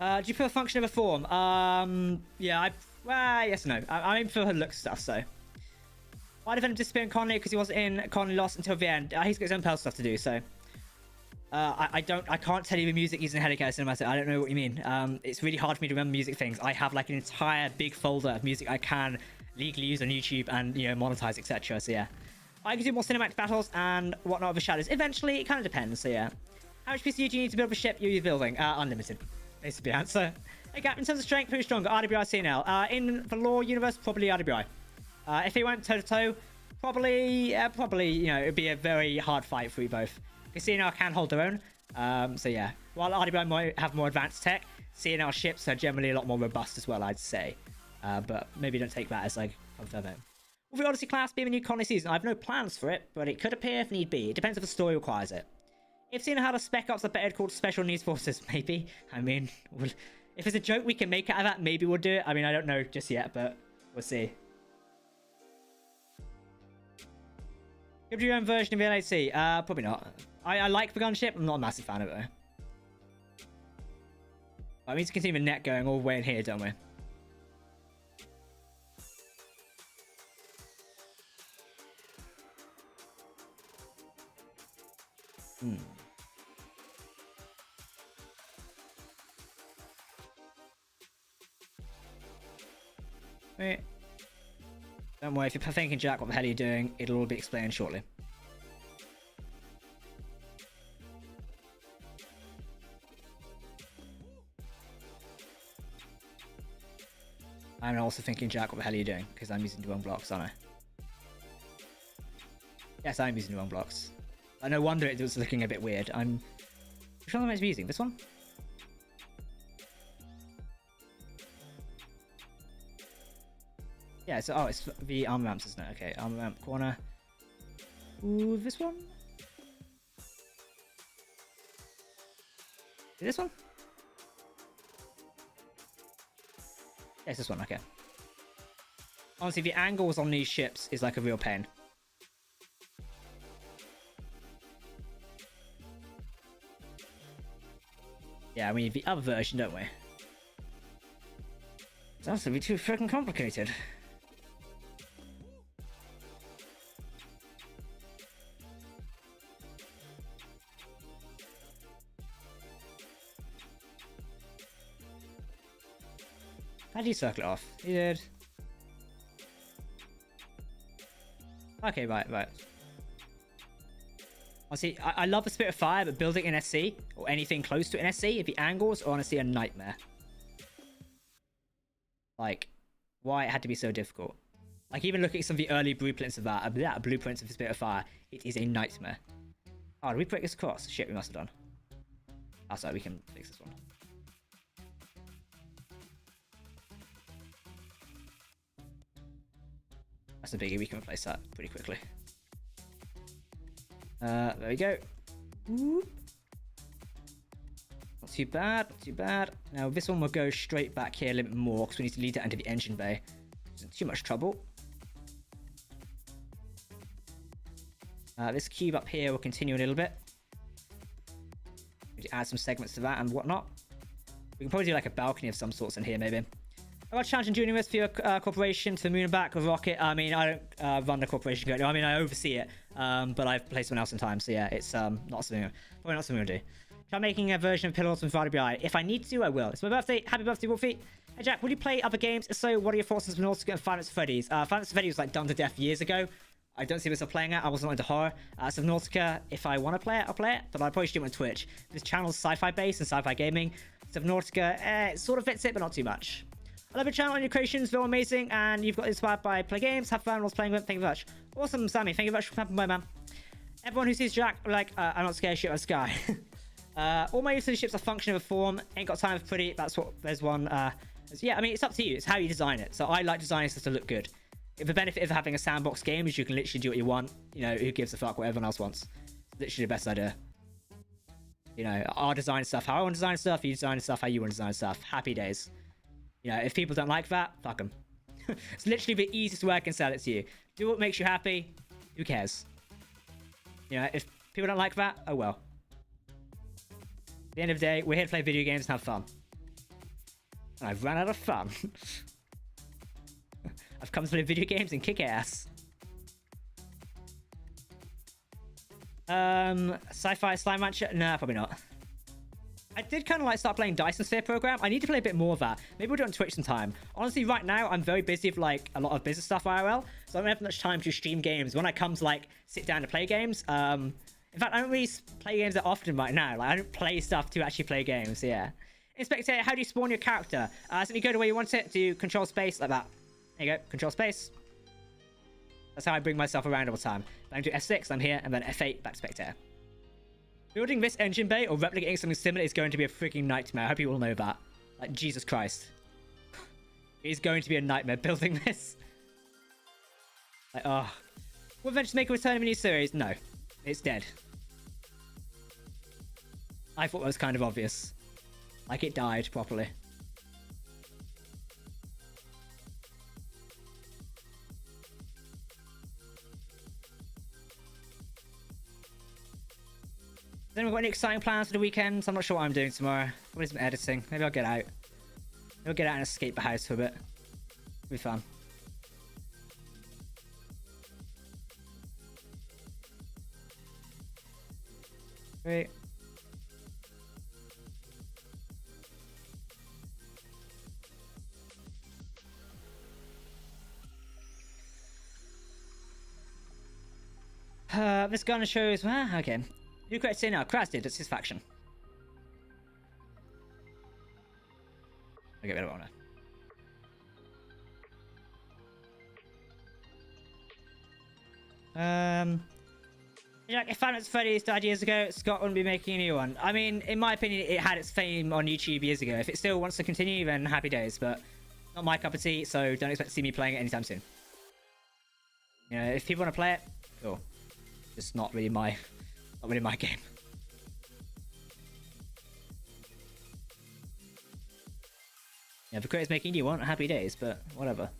Do you prefer function over form? Yeah, well, yes and no. I prefer look stuff, so... Why did Venom disappear in Colony? Because he wasn't in Colony Lost until the end. He's got his own stuff to do, so... I can't tell you the music using Helical Cinematic. I don't know what you mean. It's really hard for me to remember music things. I have like an entire big folder of music I can legally use on YouTube and, you know, monetize, etc. So yeah, I can do more cinematic battles and whatnot with shadows. Eventually, it kind of depends. So yeah, how much PCU do you need to build a ship you're building? Unlimited. Basically, the answer. Hey, Gap, in terms of strength, who's stronger? RWI, CNL. In the lore universe, probably RWI. If he went toe to toe, probably, you know, it'd be a very hard fight for you both. CNL can hold their own. So yeah, while RWI might have more advanced tech, CNL ships are generally a lot more robust as well, I'd say. But maybe don't take that as like confirm it. Will the Odyssey class be in the new Colony season? I have no plans for it, but it could appear if need be. It depends if the story requires it. If CNL had a spec ops, I bet it'd called Special Needs Forces, maybe. I mean, if it's a joke we can make out of that, maybe we'll do it. I mean, I don't know just yet, but we'll see. Give your own version of the LAC? Probably not. I like the gunship. I'm not a massive fan of it, though. I need to continue the net going all the way in here, don't we? Wait. Don't worry, if you're thinking, Jack, what the hell are you doing? It'll all be explained shortly. I'm also thinking, Jack, what the hell are you doing? Because I'm using the wrong blocks, aren't I? Yes, I'm using the wrong blocks. No wonder it was looking a bit weird. Which one am I using? This one? Yeah, so, it's the armor ramps, isn't it? Okay, armor ramp corner. Ooh, this one? Is this one? Yeah, it's this one, okay. Honestly, the angles on these ships is like a real pain. Yeah, we need the other version, don't we? That's gonna be too freaking complicated. How did you circle it off? You did. Okay, right. Honestly, I love the Spirit of Fire, but building an SC, or anything close to an SC, the angles are honestly a nightmare. Like, why it had to be so difficult. Like, even looking at some of the early blueprints of that, blueprints of the Spirit of Fire, it is a nightmare. Oh, did we break this across? Shit, we must have done. Oh, sorry, we can fix this one. That's a biggie, we can replace that pretty quickly. There we go. Ooh. Not too bad, not too bad. Now this one will go straight back here a little bit more because we need to lead it into the engine bay. Isn't too much trouble. This cube up here will continue a little bit. We need to add some segments to that and whatnot. We can probably do like a balcony of some sorts in here maybe. I got challenged in junior with for your corporation to the moon and back with Rocket. I mean, I don't run the corporation currently. I mean, I oversee it, but I've played someone else sometimes. So yeah, it's not something, probably not something I'll do. Try making a version of Pillars from RWI. If I need to, I will. It's my birthday. Happy birthday, Wolfie. Hey Jack, will you play other games? If so, what are your thoughts on Subnautica and Finance Freddy's? Finance Freddy was like done to death years ago. I don't see myself playing it. I wasn't into horror. Subnautica, if I want to play it, I'll play it. But I probably should do it on Twitch. This channel's sci-fi based and sci-fi gaming. Subnautica, it sort of fits it, but not too much. I love your channel and your creations. They're amazing. And you've got inspired by play games. Have fun whilst playing them. Thank you very much. Awesome, Sammy. Thank you very much for coming by, man. Everyone who sees Jack, like, I'm not scared shit of Sky. All my utility ships are functioning of a form. Ain't got time for pretty. That's what there's one. Yeah, I mean, it's up to you. It's how you design it. So I like designing stuff to look good. The benefit of having a sandbox game is you can literally do what you want. You know, who gives a fuck what everyone else wants. It's literally the best idea. You know, I'll design stuff how I want to design stuff. You design stuff how you want to design stuff. Happy days. You know, if people don't like that, fuck them. It's literally the easiest way I can sell it to you. Do what makes you happy. Who cares? You know, if people don't like that, oh well. At the end of the day, we're here to play video games and have fun. And I've run out of fun. I've come to play video games and kick ass. Sci-fi slime rancher? Nah, probably not. I did kind of like start playing Dyson Sphere program. I need to play a bit more of that. Maybe we'll do it on Twitch sometime. Honestly, right now, I'm very busy with like a lot of business stuff IRL. So I don't have much time to stream games. When I come to like sit down to play games, in fact, I don't really play games that often right now. Like I don't play stuff to actually play games, yeah. Inspector, how do you spawn your character? Simply go to where you want it, do control space like that. There you go, control space. That's how I bring myself around all the time. If I do F6, I'm here, and then F8, back to spectator. Building this engine bay or replicating something similar is going to be a freaking nightmare. I hope you all know that. Like, Jesus Christ. It is going to be a nightmare building this. Like, oh. Will Adventures make a return of a new series? No. It's dead. I thought that was kind of obvious. Like, it died properly. Then we've got any exciting plans for the weekend. I'm not sure what I'm doing tomorrow. Probably some editing. Maybe I'll get out. Maybe I'll get out and escape the house for a bit. It'll be fun. Great. This gun shows... Well, okay. Who created it now? Kraz did. It's his faction. I'll get rid of it now. Yeah, if Finance Freddy's died years ago, Scott wouldn't be making a new one. I mean, in my opinion, it had its fame on YouTube years ago. If it still wants to continue, then happy days. But not my cup of tea, so don't expect to see me playing it anytime soon. You know, if people want to play it, cool. Just not really my game. Yeah, if the creator's making you want, happy days, but whatever.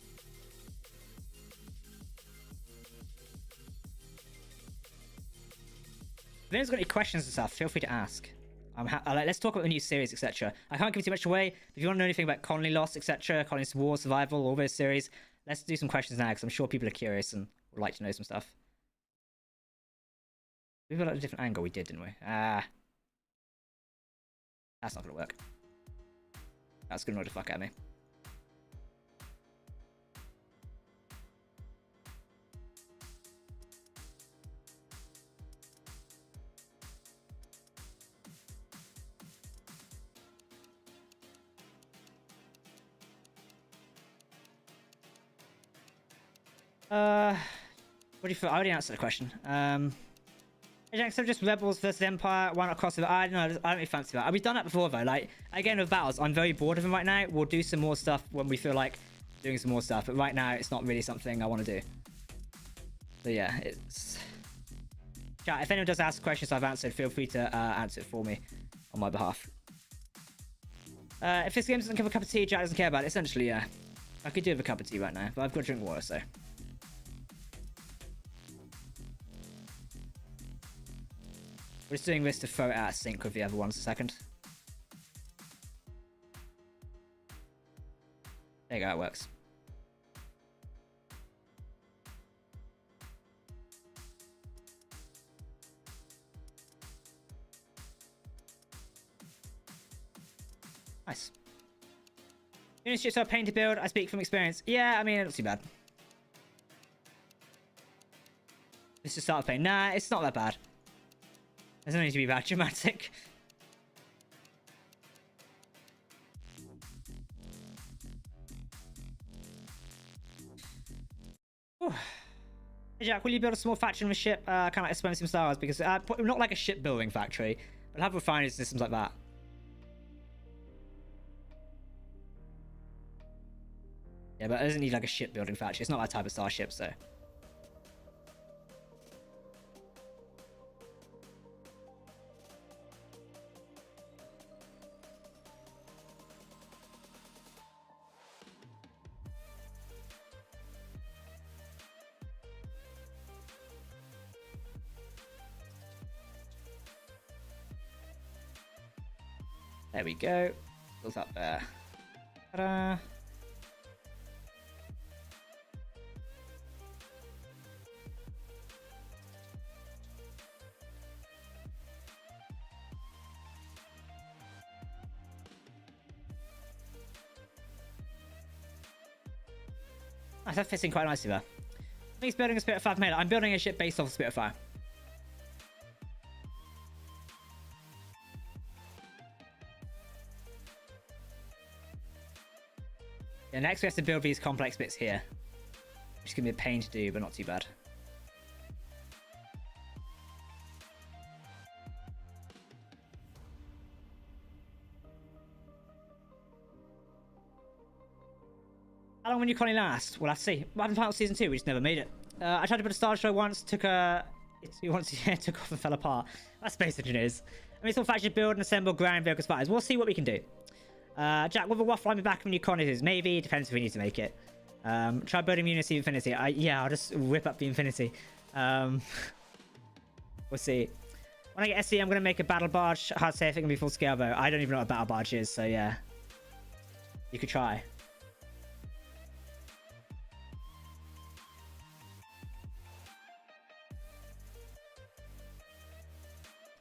If anyone's got any questions and stuff, feel free to ask. Let's talk about the new series, etc. I can't give too much away. If you want to know anything about Colony Lost, etc., Colony War, Survival, all those series, let's do some questions now, because I'm sure people are curious and would like to know some stuff. We've got a different angle. We did, didn't we? That's not gonna work. That's gonna annoy the fuck out of me. What do you feel? I already answered the question. So just Rebels versus Empire, why not crossover? I don't know, I don't really fancy that. We've done that before though. Like, again with battles, I'm very bored of them right now. We'll do some more stuff when we feel like doing some more stuff, but right now it's not really something I want to do. So yeah, it's... Chat, if anyone does ask questions I've answered, feel free to answer it for me on my behalf. If this game doesn't give a cup of tea, Jack doesn't care about it. Essentially, yeah. I could do with a cup of tea right now, but I've got to drink water, so... We're just doing this to throw it out of sync with the other ones a second. There you go, it works. Nice. Units just are a pain to build. I speak from experience. Yeah, I mean, not too bad. Let's just start playing. Nah, it's not that bad. There's no need to be that dramatic. Whew. Hey Jack, will you build a small factory on a ship? Kind of like Expensive Stars, because not like a shipbuilding factory, but have refinery systems like that. Yeah, but it doesn't need like a shipbuilding factory. It's not that type of starship, so. There we go. Built up there. Ta-da. Nice, that fits in quite nicely there. He's building a Spirit 5 mailer. I'm building a ship based off of Spirit 5. Yeah, next we have to build these complex bits here. Which is going to be a pain to do, but not too bad. How long will your colony last? Well, let's see. What happened to Final Season 2? We just never made it. I tried to put a Star Destroyer once, took off and fell apart. That's Space Engineers. I mean, some factories build and assemble ground vehicles fighters. We'll see what we can do. Jack, will the waffle line be back from new colonies? Maybe. Depends if we need to make it. Try building Unity Infinity. Yeah, I'll just whip up the Infinity. We'll see. When I get SC, I'm going to make a battle barge. Hard to say if it can be full scale, though. I don't even know what a battle barge is, so yeah. You could try.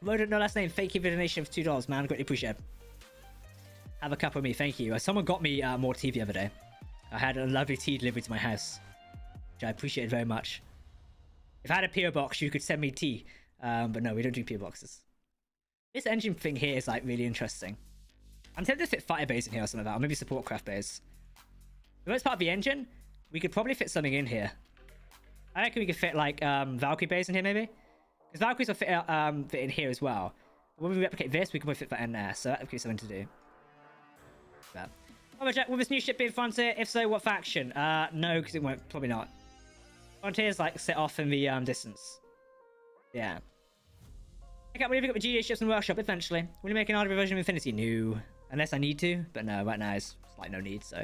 Rodent, no last name. Fake donation of $2, man. Greatly appreciate it. Have a cup with me. Thank you. Someone got me more tea the other day. I had a lovely tea delivered to my house, which I appreciate very much. If I had a PO box, you could send me tea. But no, we don't do PO boxes. This engine thing here is like really interesting. I'm tempted to fit fighter bays in here or something like that, or maybe support craft bays. The most part of the engine, we could probably fit something in here. I reckon we could fit like Valkyrie bays in here maybe. Because Valkyries will fit in here as well. But when we replicate this, we can probably fit that in there. So that would be something to do. But. Oh, Jack, will this new ship be in Frontier? If so, what faction? No, because it won't. Probably not. Frontier's like set off in the distance. Yeah. Okay, we'll even get the GA ships in the workshop eventually. Will you make an RWI version of Infinity? No. Unless I need to. But no, right now it's like no need, so.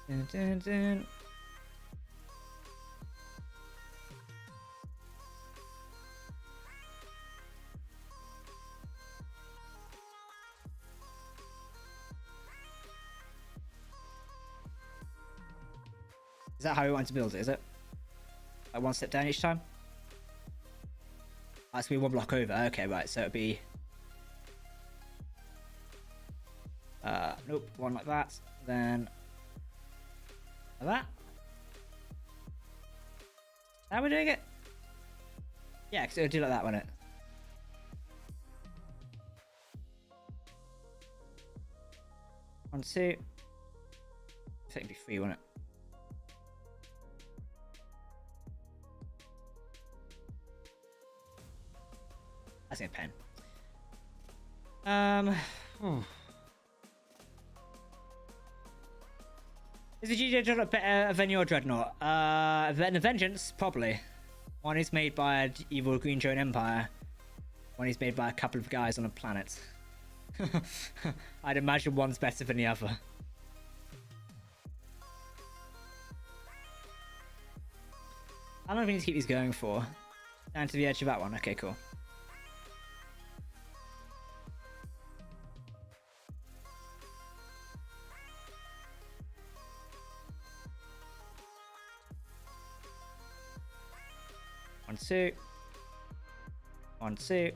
Dun, dun, dun. Is that how we want to build it, is it? Like one step down each time? That's be one block over. Okay, right, so it'd be... nope, one like that. Then... like that? How are we doing it? Yeah, because it would do like that, wouldn't it? One, two. I think it'd be three, wouldn't it? That's a pen. Is the GJ Dreadnought better than your Dreadnought? Then the Vengeance, probably. One is made by an evil Green Drone Empire. One is made by a couple of guys on a planet. I'd imagine one's better than the other. How long do we need to keep these going for? Down to the edge of that one. Okay, cool. One, two. One, two.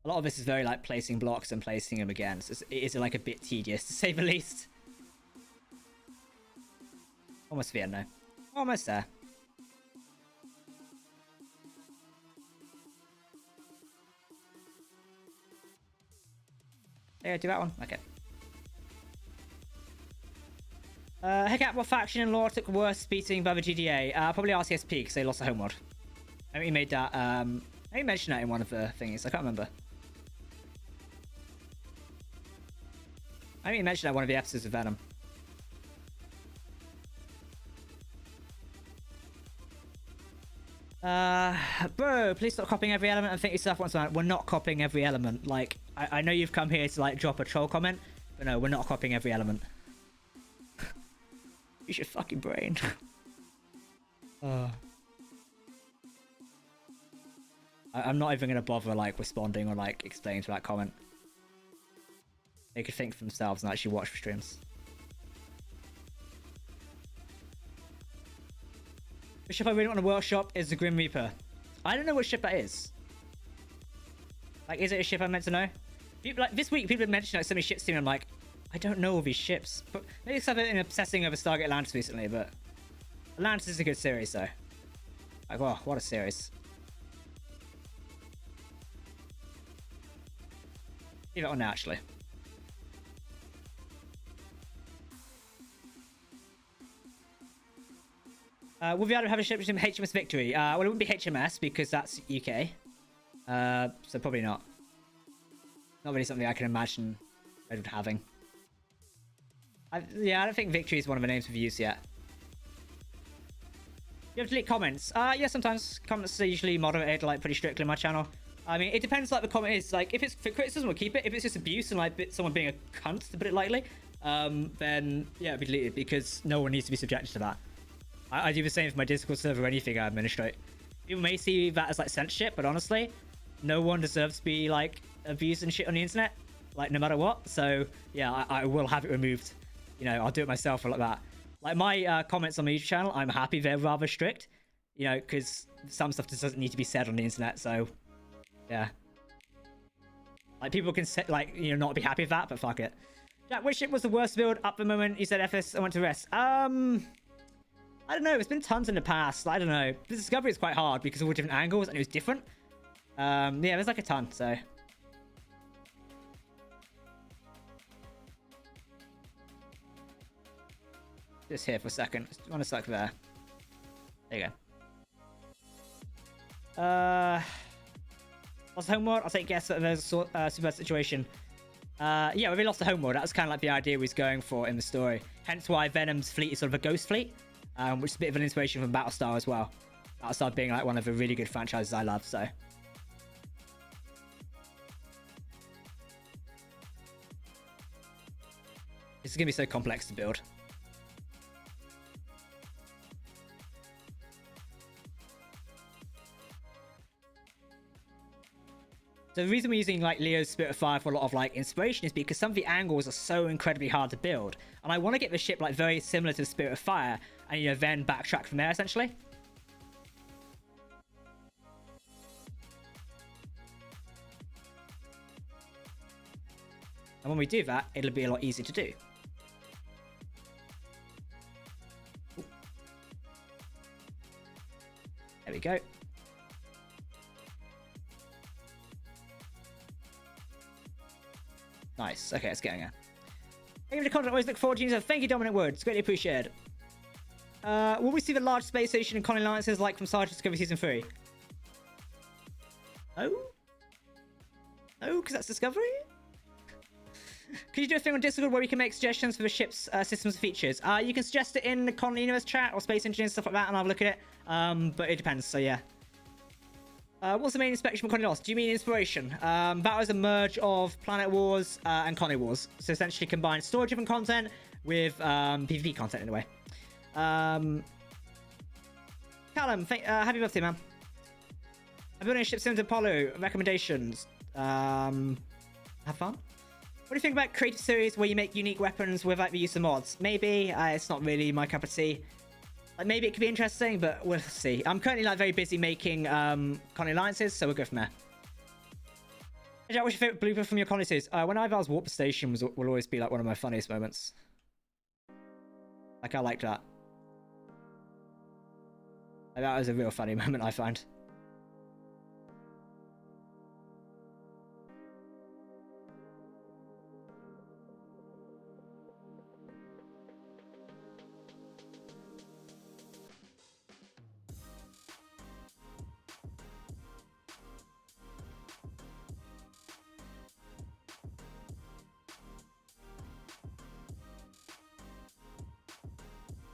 A lot of this is very like placing blocks and placing them again. So it is like a bit tedious to say the least. Almost the end now. Almost there. Yeah, do that one. Okay. Heck out, what faction and lore took worse beating by the GDA? Probably RCSP because they lost a homeworld. I think he made that. I think he mentioned that in one of the things. I can't remember. I think he mentioned that in one of the episodes of Venom. Bro, please stop copying every element and think yourself once about it. We're not copying every element. Like, I know you've come here to like drop a troll comment, but no, we're not copying every element. Use your fucking brain. I'm not even gonna bother like responding or like explaining to that comment. They could think for themselves and actually watch the streams. The ship I really want to workshop is the Grim Reaper. I don't know what ship that is. Like, is it a ship I'm meant to know? People, like, this week, people have mentioned like, so many ships to me. I'm like, I don't know all these ships. But maybe it's something in obsessing over Stargate Atlantis recently, but Atlantis is a good series, though. Like, wow, what a series. Leave it on now, actually. Would we have a ship between HMS Victory? Well, it wouldn't be HMS because that's UK. So probably not. Not really something I can imagine Redwood having. Yeah, I don't think Victory is one of the names we've used yet. You have to delete comments. Yeah, sometimes comments are usually moderated like pretty strictly on my channel. I mean, it depends like the comment is. Like, if it's for criticism, we'll keep it. If it's just abuse and like someone being a cunt, to put it lightly, then yeah, it'll be deleted because no one needs to be subjected to that. I do the same for my Discord server or anything I administrate. People may see that as like censorship, but honestly, no one deserves to be like abused and shit on the internet, like no matter what. So yeah, I will have it removed. You know, I'll do it myself or like that. Like my comments on my YouTube channel, I'm happy they're rather strict. You know, because some stuff just doesn't need to be said on the internet. So yeah, like people can say, like, you know, not be happy with that, but fuck it. Jack, which ship was the worst build up the moment you said FS I went to rest? I don't know. There's been tons in the past. I don't know. The Discovery is quite hard because of all different angles and it was different. Yeah, there's like a ton, so. Just here for a second. Just want to select there. There you go. Lost the homeworld? I'll take a guess that there's a super situation. Yeah, when we lost the homeworld, that was kind of like the idea we was going for in the story. Hence why Venom's fleet is sort of a ghost fleet. Which is a bit of an inspiration from Battlestar as well. Battlestar being like one of the really good franchises I love, so. This is going to be so complex to build. So the reason we're using like Leo's Spirit of Fire for a lot of like inspiration is because some of the angles are so incredibly hard to build. And I want to get the ship like very similar to the Spirit of Fire and, you know, then backtrack from there essentially. And when we do that, it'll be a lot easier to do. Ooh. There we go. Nice. Okay, let's get in here. Thank you for the content. Always look forward to you. Thank you, Dominant Woods. Greatly appreciated. Will we see the large space station and colony alliances like from Star Trek Discovery Season 3? Oh? Oh, because that's Discovery? Could you do a thing on Discord where we can make suggestions for the ship's systems and features? You can suggest it in the Colony Universe chat or Space Engineers, stuff like that, and I'll have a look at it. But it depends, so yeah. What's the main inspection for Colony Lost? Do you mean inspiration? That was a merge of Planet Wars and Colony Wars. So essentially combine story-driven content with PvP content in a way. Callum, happy birthday, man. I'm building a ship similar to Apollo. Recommendations. Have fun. What do you think about creative series where you make unique weapons without the use of mods? Maybe. It's not really my cup of tea. Like, maybe it could be interesting, but we'll see. I'm currently like very busy making Colony Alliances, so we'll go from there. Hey, Jack, what's your favorite blooper from your Colony series? When I was Warp Station will always be like one of my funniest moments. Like, I like that. That was a real funny moment, I find.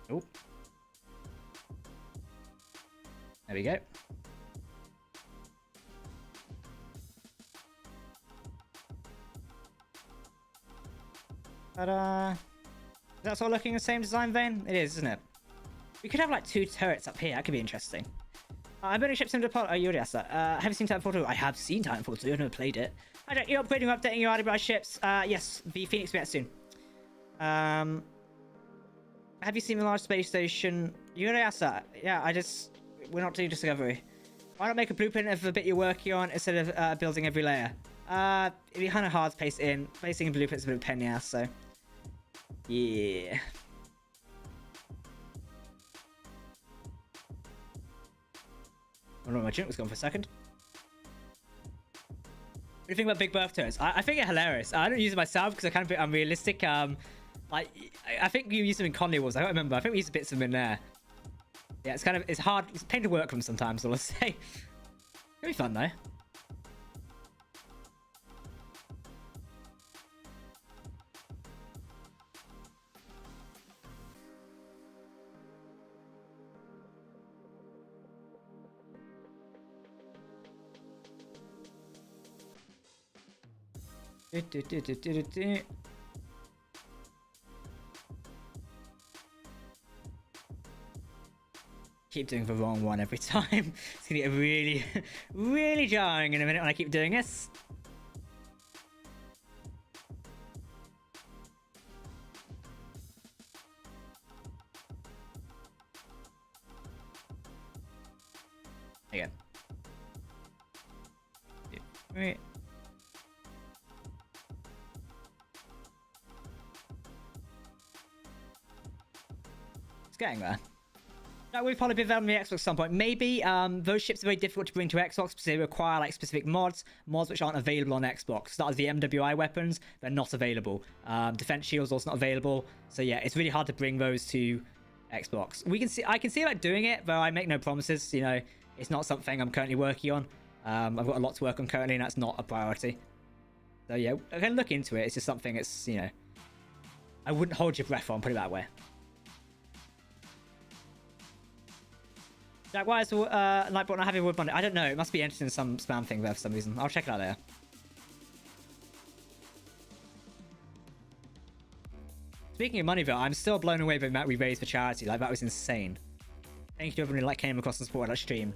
Oh. There we go. But, that's all looking the same design vein? It is, isn't it? We could have like 2 turrets up here. That could be interesting. I'm building ships into Apollo. Oh, you already asked that. Have you seen Titanfall 2? I have seen Titanfall 2. I've never played it. Hi, Jack. You're upgrading or updating your RWI ships? Yes. The Phoenix will be out soon. Have you seen the large space station? You already asked that. Yeah, we're not doing Discovery. Why not make a blueprint of the bit you're working on instead of building every layer? It'd be kind of hard to paste in. Placing in blueprints is a bit of a pain in the ass, so... Yeah. I don't know where my junk was gone for a second. What do you think about big birth turrets? I think they're hilarious. I don't use it myself because I kind of bit unrealistic. Like, I think you use them in Colony Wars. I don't remember. I think we used bits of them in there. Yeah, it's hard. It's a pain to work from sometimes, so let's say. It'll be fun, though. Keep doing the wrong one every time. It's gonna get really, really jarring in a minute when I keep doing this. Again. Right. It's getting there. That would probably be available on the Xbox at some point. Maybe those ships are very difficult to bring to Xbox because they require like specific mods which aren't available on Xbox. That is the MWI weapons, they're not available. Defense shields also not available. So yeah, it's really hard to bring those to Xbox. I can see like doing it, though I make no promises. You know, it's not something I'm currently working on. I've got a lot to work on currently, and that's not a priority. So yeah, I can look into it. It's just something it's, you know, I wouldn't hold your breath on, put it that way. Jack, why is Lightbot not having wood Monday? I don't know. It must be entered in some spam thing there for some reason. I'll check it out later. Speaking of money, though, I'm still blown away by the amount we raised for charity. Like, that was insane. Thank you to everyone who came across and supported our stream.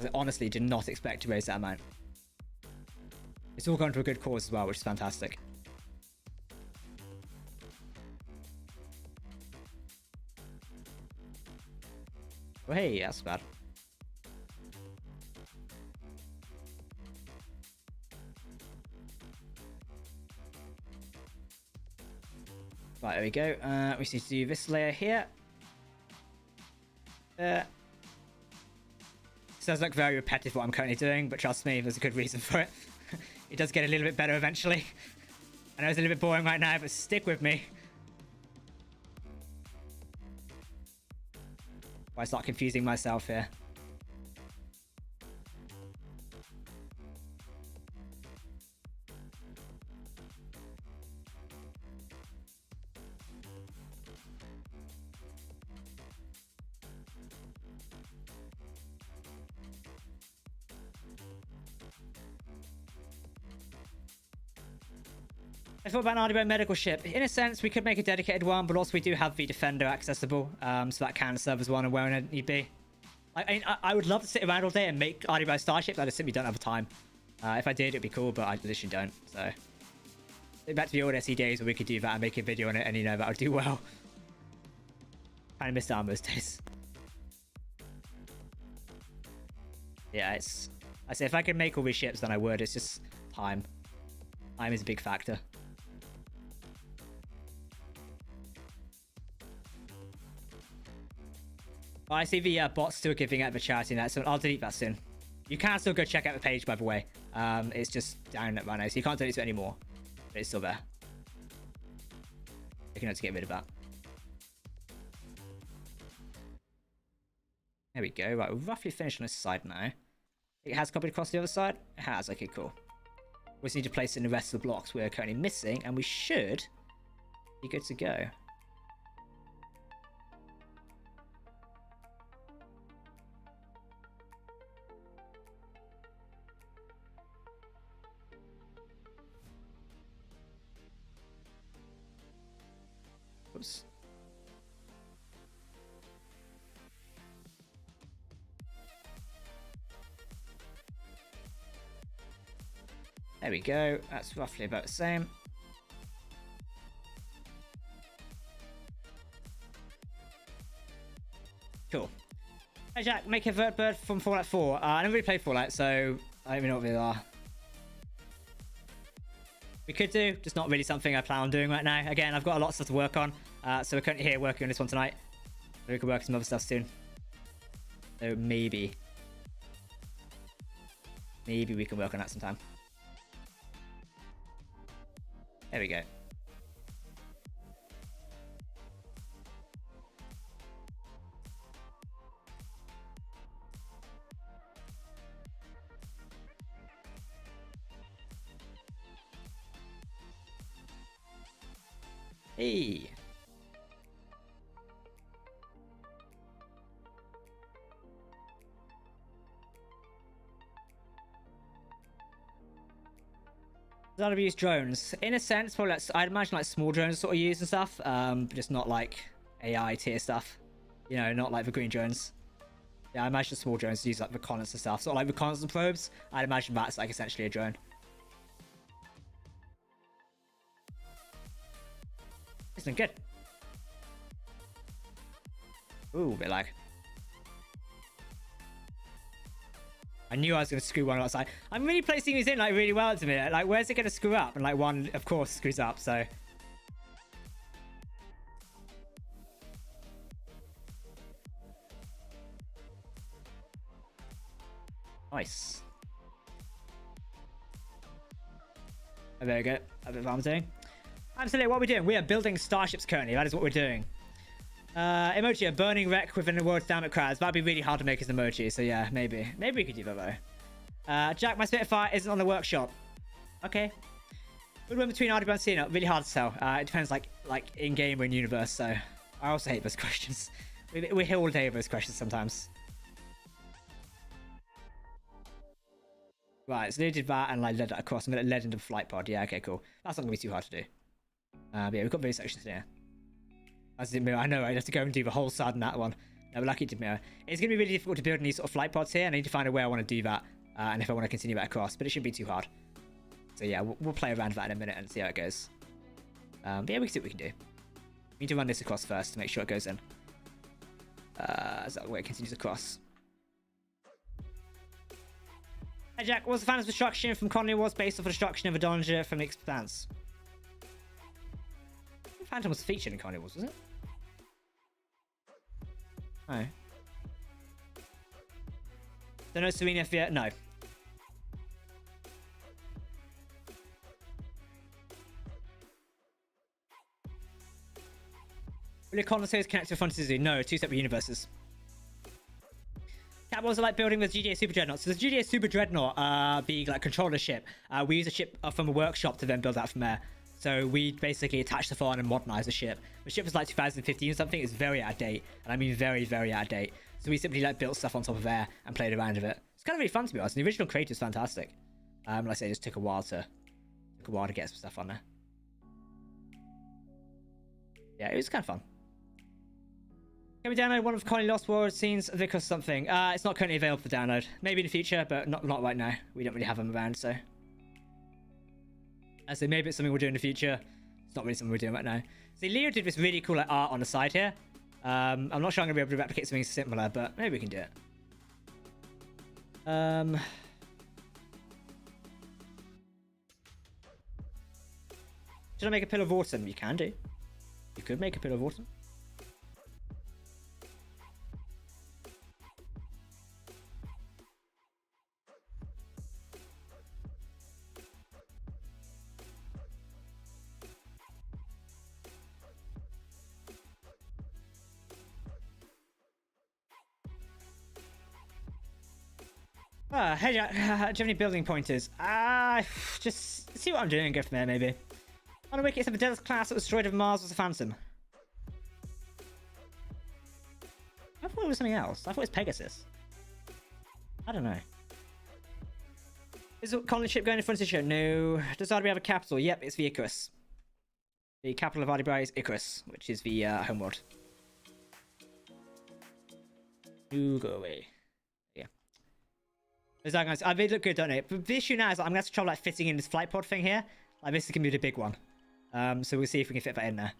I honestly did not expect to raise that amount. It's all gone to a good cause as well, which is fantastic. Oh, hey, that's bad. Right, there we go. We just need to do this layer here. This does look very repetitive what I'm currently doing, but trust me, there's a good reason for it. It does get a little bit better eventually. I know it's a little bit boring right now, but stick with me. Why start confusing myself here? I thought about an RWI medical ship. In a sense, we could make a dedicated one, but also we do have the Defender accessible, so that can serve as one and where it need be. I would love to sit around all day and make RWI starships. I just simply don't have the time. If I did, it'd be cool, but I literally don't. So, back to the old SE days where we could do that and make a video on it, and you know that would do well. Kind of missed out on those days. Yeah, it's. I say if I could make all these ships, then I would. It's just time. Time is a big factor. Oh, I see the bots still giving out the charity and that, so I'll delete that soon. You can still go check out the page, by the way. It's just down right now, so you can't delete it anymore. But it's still there. You can have to get rid of that. There we go. Right, we're roughly finished on this side now. It has copied across the other side? It has. Okay, cool. We just need to place it in the rest of the blocks we're currently missing, and we should be good to go. Oops. There we go. That's roughly about the same. Cool. Hey Jack, make a vert bird from Fallout 4. I never really played Fallout, so I don't even know what they are. We could do, just not really something I plan on doing right now. Again, I've got a lot of stuff to work on, so we're currently here working on this one tonight. We could work on some other stuff soon. So maybe we can work on that sometime. There we go. Hey. A lot of use drones. In a sense, probably like, I'd imagine like small drones sort of use and stuff, but just not like AI tier stuff. You know, not like the green drones. Yeah, I imagine small drones use like reconnaissance and stuff. Sort of like reconnaissance probes. I'd imagine that's like essentially a drone. Isn't good. Ooh, a bit lag. I knew I was going to screw one outside. I'm really placing these in like really well at the minute. Like, where's it going to screw up? And like one, of course, screws up. So nice. Oh, there we go. That's what I'm doing. Absolutely, what are we doing? We are building starships currently. That is what we're doing. Emoji, a burning wreck within the world's damn it crowds. That'd be really hard to make as an emoji. So yeah, maybe we could do that though. Jack, my Spitfire isn't on the workshop. Okay. What went between RWI and Cena? Really hard to tell. It depends like in game or in universe. So I also hate those questions. We hear all day of those questions sometimes. Right, so they did that and like led that across and then it led into the flight pod. Yeah, okay, cool. That's not gonna be too hard to do. But yeah, we've got various sections here. As did mirror, I know I'd have to go and do the whole side on that one. No, we're lucky to mirror. It's gonna be really difficult to build any sort of flight pods here, and I need to find a way I want to do that, and if I want to continue that across, but it shouldn't be too hard. So yeah, we'll play around with that in a minute and see how it goes. But yeah, we can see what we can do. We need to run this across first to make sure it goes in. Is that the way it continues across? Hey Jack, what's the Phantom's destruction from Colony Wars based off the destruction of a Donger from the Expanse? Phantom was featured in Colony Wars, was it? Oh. Don't know Serena if yet. No. Will your Colony series connect to Fantasy? No, two separate universes. Cat, what was it like building the GDA Super Dreadnought? So the GDA Super Dreadnought, the like controller ship, we use a ship from a workshop to then build that from there. So we basically attach the phone and modernize the ship. The ship was like 2015 or something. It's very out of date, and I mean very, very out of date. So we simply like built stuff on top of there and played around with it. It's kind of really fun to be honest. The original creator is fantastic. Like I say, it just took a while to get some stuff on there. Yeah, it was kind of fun. Can we download one of Colony Lost World scenes of Vic or something? It's not currently available for download. Maybe in the future, but not right now. We don't really have them around, so. I say maybe it's something we'll do in the future. It's not really something we're doing right now. See, Leo did this really cool like, art on the side here. I'm not sure I'm going to be able to replicate something similar, but maybe we can do it. Should I make a Pill of Autumn? You can do. You could make a Pill of Autumn. Hey, Jack, do you have any building pointers? Just see what I'm doing and go from there, maybe. On a Wiki, it's a Fidelis class that was destroyed over Mars was a Phantom. I thought it was something else. I thought it was Pegasus. I don't know. Is the Colony Ship going in front of the show? No. Does RWI have a capital? Yep, it's the Icarus. The capital of RWI is Icarus, which is the homeworld. Ooh, go away. Guys, they look good, don't they? But the issue now is I'm going to have to try like fitting in this flight pod thing here. Like this is going to be the big one. So we'll see if we can fit that in there.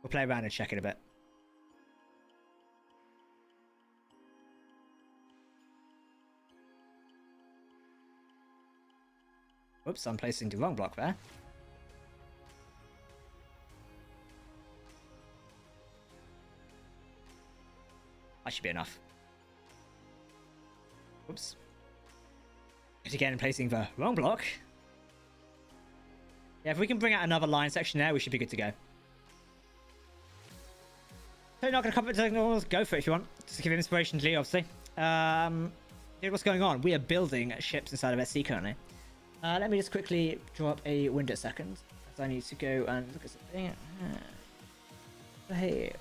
We'll play around and check it a bit. Whoops, I'm placing the wrong block there. That should be enough. Whoops. Again, placing the wrong block. Yeah, if we can bring out another line section there, we should be good to go. So you're not going to cover it, go for it if you want. Just to give inspiration to Lee, obviously. What's going on? We are building ships inside of SC currently. Let me just quickly draw up a window second. Because I need to go and look at something. Hey.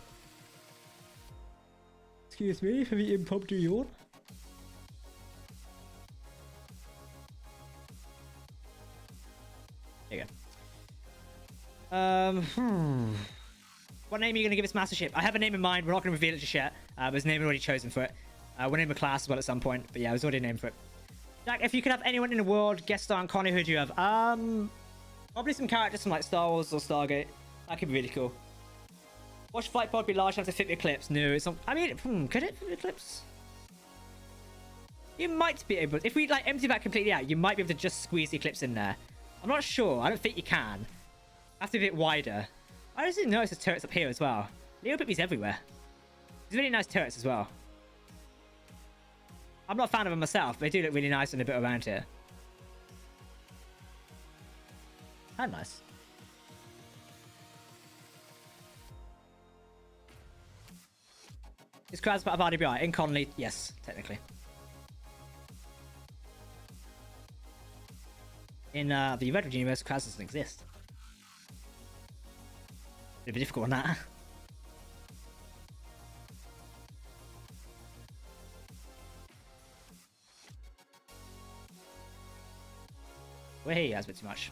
Excuse me for the impromptu yawn. There you go. What name are you going to give this master ship? I have a name in mind. We're not going to reveal it just yet. There's a name already chosen for it. We'll name a class as well at some point. But yeah, there's already a name for it. Jack, if you could have anyone in the world guest star on Connie, who do you have? Probably some characters from like Star Wars or Stargate. That could be really cool. Watch flight pod be large enough to fit the Eclipse? No, it's not. I mean, could it fit the Eclipse? You might be able. If we like empty that completely out, you might be able to just squeeze the Eclipse in there. I'm not sure. I don't think you can. Have to be a bit wider. I just didn't notice the turrets up here as well. Leo put these everywhere. These are really nice turrets as well. I'm not a fan of them myself, but they do look really nice and a bit around here. And nice. Is Kraz part of RWI? In Colony, yes, technically. In the Red universe, Kraz doesn't exist. Bit of a difficult one, that. Wait, that's a bit too much.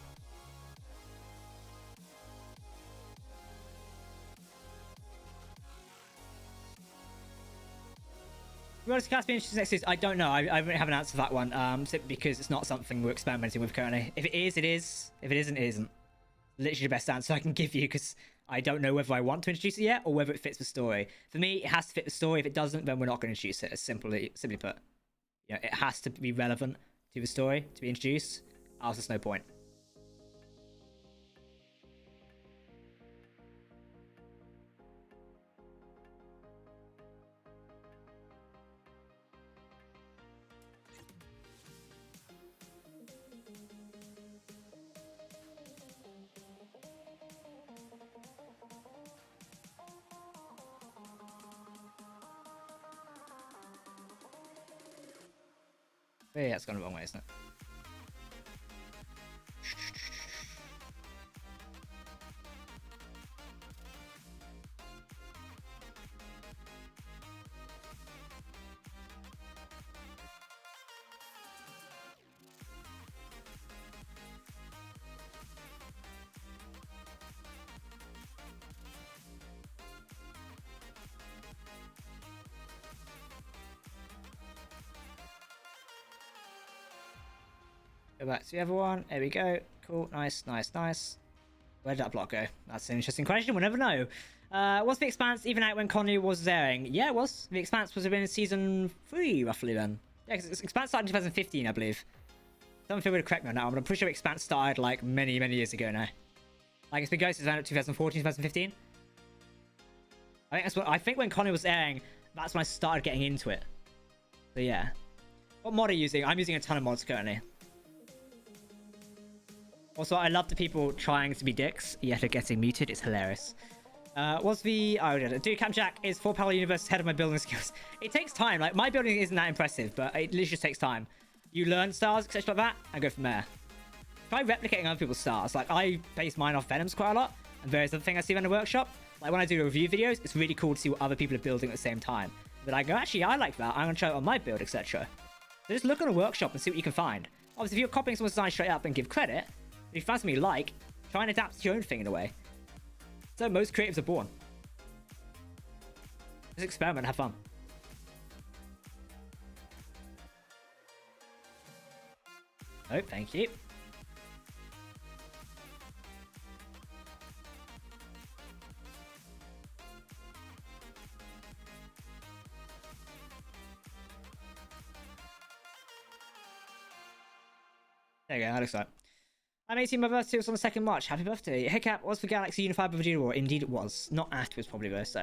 What does cast be interesting next is? I don't know. I don't have an answer for that one. Simply because it's not something we're experimenting with currently. If it is, it is. If it isn't, it isn't. Literally the best answer I can give you because I don't know whether I want to introduce it yet or whether it fits the story. For me, it has to fit the story. If it doesn't, then we're not going to introduce it. As simply put, you know, it has to be relevant to the story to be introduced. Else, there's no point. Yeah, it's gone the wrong way, isn't it? Go back to the other one. There we go. Cool. Nice, nice, nice. Where did that block go? That's an interesting question. We'll never know. Was The Expanse even out when Colony was airing? Yeah, it was. The Expanse was in season 3, roughly, then. Yeah, because Expanse started in 2015, I believe. Don't feel really correct me on that one, but I'm pretty sure Expanse started, like, many, many years ago now. Like, it's been going since 2014, 2015. I think when Colony was airing, that's when I started getting into it. So, yeah. What mod are you using? I'm using a ton of mods currently. Also, I love the people trying to be dicks, yet are getting muted. It's hilarious. What's the... Oh, dude, Captain Jack is 4 Parallel Universe ahead of my building skills. It takes time. Like, my building isn't that impressive, but it literally just takes time. You learn stars, etc. like that, and go from there. Try replicating other people's stars. Like, I base mine off Venoms quite a lot, and various other things I see in the workshop. Like, when I do review videos, it's really cool to see what other people are building at the same time. But I go, actually, I like that. I'm going to try it on my build, etc. So just look on a workshop and see what you can find. Obviously, if you're copying someone's design straight up and give credit, if you find something you like, try and adapt to your own thing in a way. So most creatives are born. Just experiment, have fun. Oh, thank you. There you go, that looks like. I'm 18, my birthday was on the 2nd March. Happy birthday. Hiccup was for Galaxy Unified by Vegeta War. Indeed it was. Not afterwards, probably though, so.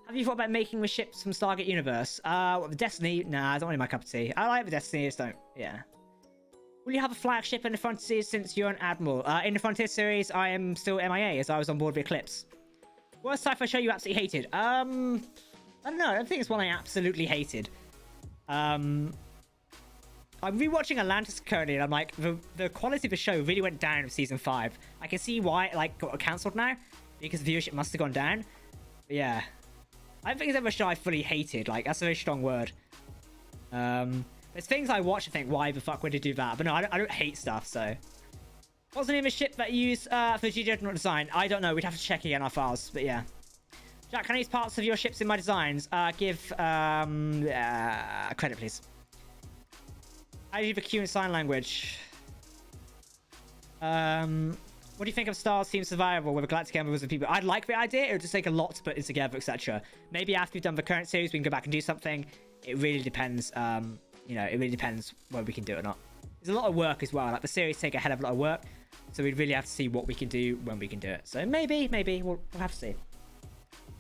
Have you thought about making the ships from Stargate Universe? What, the Destiny? Nah, it's not really my cup of tea. I like the Destiny, just don't. Yeah. Will you have a flagship in the Frontier since you're an Admiral? In the Frontier series, I am still MIA as I was on board the Eclipse. Worst sci-fi show you absolutely hated? I don't know. I don't think it's one I absolutely hated. I'm rewatching Atlantis currently, and I'm like, the quality of the show really went down in season 5. I can see why it like got cancelled now, because viewership must have gone down. But yeah, I don't think it's ever a show I fully hated. Like, that's a very strong word. There's things I watch and think, why the fuck would they do that? But no, I don't hate stuff. So, what's the name of the ship that you use for G-General design? I don't know. We'd have to check again our files. But yeah, Jack, can I use parts of your ships in my designs? Give credit, please. How do you do the Q in sign language? What do you think of Star's Team Survival with a galactic members of people? I'd like the idea. It would just take a lot to put it together, etc. Maybe after we've done the current series, we can go back and do something. It really depends. You know, it really depends whether we can do it or not. There's a lot of work as well. Like, the series take a hell of a lot of work, so we'd really have to see what we can do when we can do it. So maybe we'll have to see.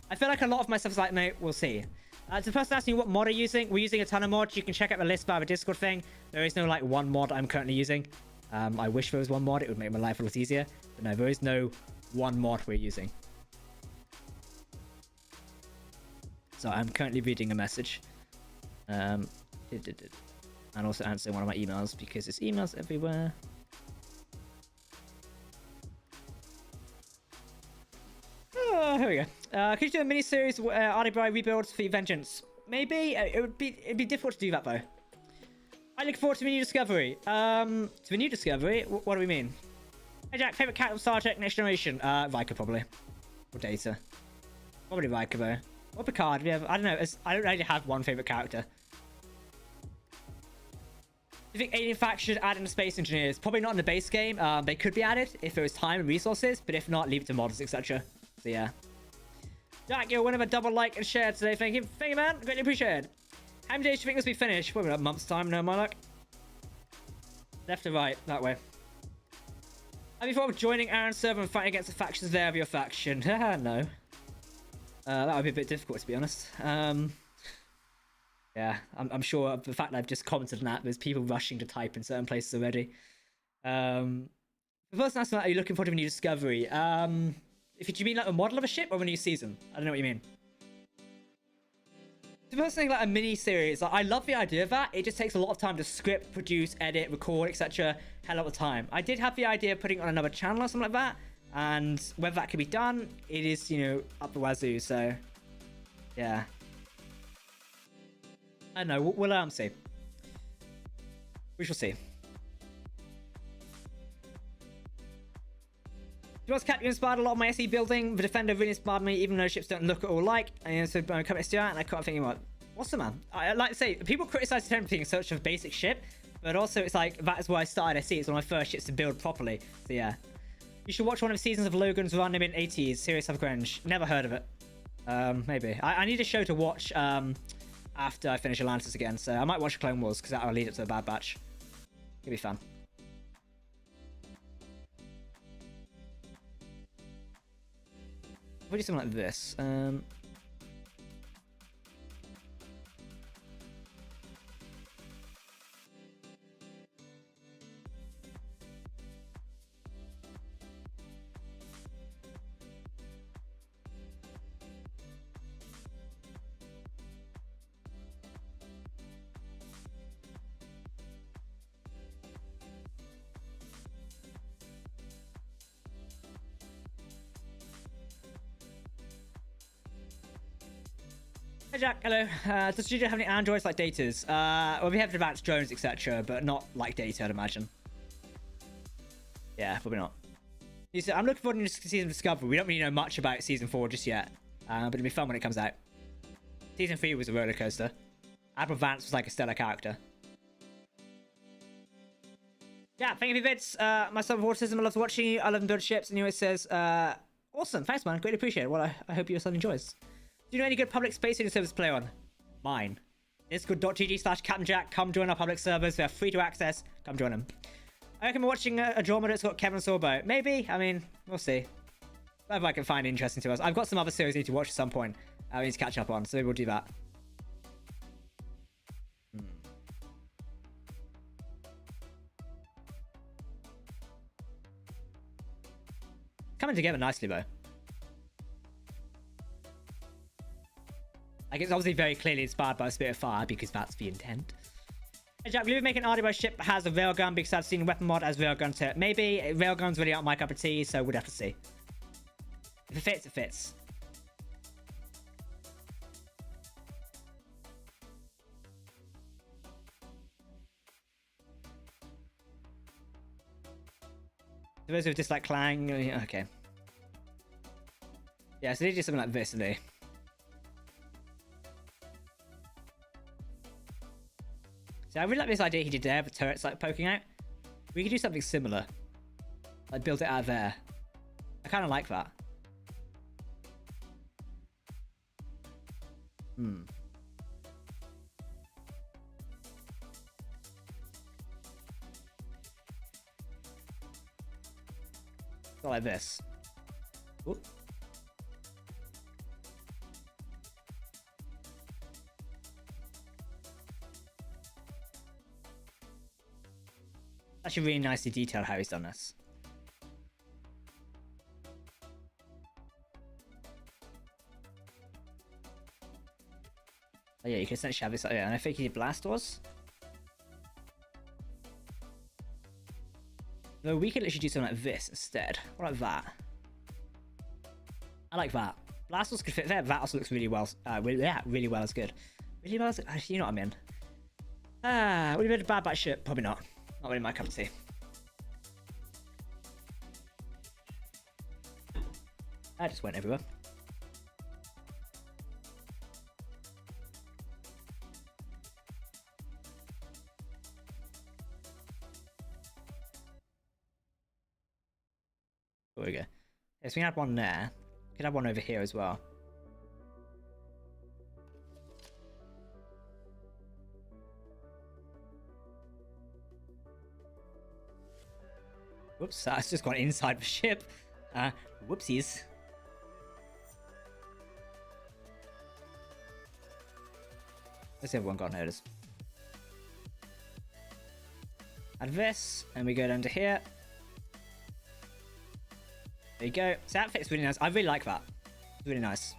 I feel like a lot of my stuff is like, no, we'll see. To the person asking what mod are you using, we're using a ton of mods. You can check out the list via the Discord thing. There is no like one mod I'm currently using. I wish there was one mod. It would make my life a lot easier. But no, there is no one mod we're using. So I'm currently reading a message. And also answering one of my emails because there's emails everywhere. Oh, here we go. Could you do a mini-series RWI rebuilds for Vengeance? Maybe. It'd be difficult to do that though. I look forward to the new discovery. To the new discovery? What do we mean? Hey Jack, favorite character of Star Trek Next Generation? Riker probably. Or Data. Probably Riker though. Or Picard. I don't know. I don't really have one favorite character. Do you think Alien Faction should add in Space Engineers? Probably not in the base game. They could be added if there was time and resources, but if not, leave it to mods, etc. So yeah. Jack, you're winning a double like and share today. Thank you. Thank you, man. Greatly appreciated. How many days do you think this will be finished? Probably a month's time, no, my luck. Left to right, that way. Have you thought of joining Aaron's server and fighting against the factions there of your faction? No. That would be a bit difficult, to be honest. Yeah, I'm sure of the fact that I've just commented on that, there's people rushing to type in certain places already. The person asking, are you looking forward to a new discovery? Do you mean like a model of a ship or a new season? I don't know what you mean. The person saying like a mini-series, like, I love the idea of that. It just takes a lot of time to script, produce, edit, record, etc. Hell of a time. I did have the idea of putting it on another channel or something like that. And whether that can be done, it is, you know, up the wazoo. So, yeah. I don't know. We'll see. We shall see. Joss Cap, you inspired a lot of my SE building. The Defender really inspired me, even though ships don't look at all alike. And so coming to that, and I can't think, what's the man? I like to say, people criticize everything in such a basic ship, But also, it's like, that is where I started. I see it's one of my first ships to build properly. So yeah. You should watch one of the seasons of Logan's Random in 80s. Serious of cringe. Never heard of it. Maybe. I need a show to watch after I finish Atlantis again. So I might watch Clone Wars because that'll lead up to the Bad Batch. It'll be fun. We'll do something like this. Hey Jack, hello. Does the studio have any androids like Data's? Well, we have advanced drones, etc., but not like Data, I'd imagine. Yeah, probably not. You said, I'm looking forward to season of Discovery. We don't really know much about season 4 just yet, but it'll be fun when it comes out. Season 3 was a roller coaster. Admiral Vance was like a stellar character. Yeah, thank you for your vids. My son of autism, I love watching you. I love and build ships, and he always says, awesome, thanks man, greatly appreciate it. Well, I hope your son enjoys. Do you know any good public space station servers to play on? Mine. Discord.gg/CaptainJack. Come join our public servers. They're free to access. Come join them. I reckon we're watching a drama that's got Kevin Sorbo. Maybe. I mean, we'll see. Whatever I can find interesting to us. I've got some other series I need to watch at some point. We need to catch up on, so maybe we'll do that. Coming together nicely, though. Like, it's obviously very clearly inspired by Spirit of Fire because that's the intent. Hey Jack, believe making an RWI ship has a railgun because I've seen weapon mod as railgun to it. Maybe railguns really aren't my cup of tea, so we'd have to see. If it fits, it fits. For those who dislike Clang, okay. Yeah, so they do something like this, do they? I really like this idea he did there, the turrets like poking out. We could do something similar. Like build it out of there. I kind of like that. Go like this. Oop. Actually really nicely detailed how he's done this. Oh yeah, you can essentially have this like that, and I think he did Blast Wars. Though we could literally do something like this instead. What like that? I like that. Blast Wars could fit there. That also looks really well. Really well is good. Really well is good. You know what I mean. Would you be a Bad Batch ship? Probably not. Not really my cup of tea. I just went everywhere. There we go. Yes, we can add one there. We can add one over here as well. Whoops, that's just gone inside the ship. Whoopsies. Let's see if everyone got notice. Add this, and we go down to here. There you go. So that fits really nice. I really like that. It's really nice.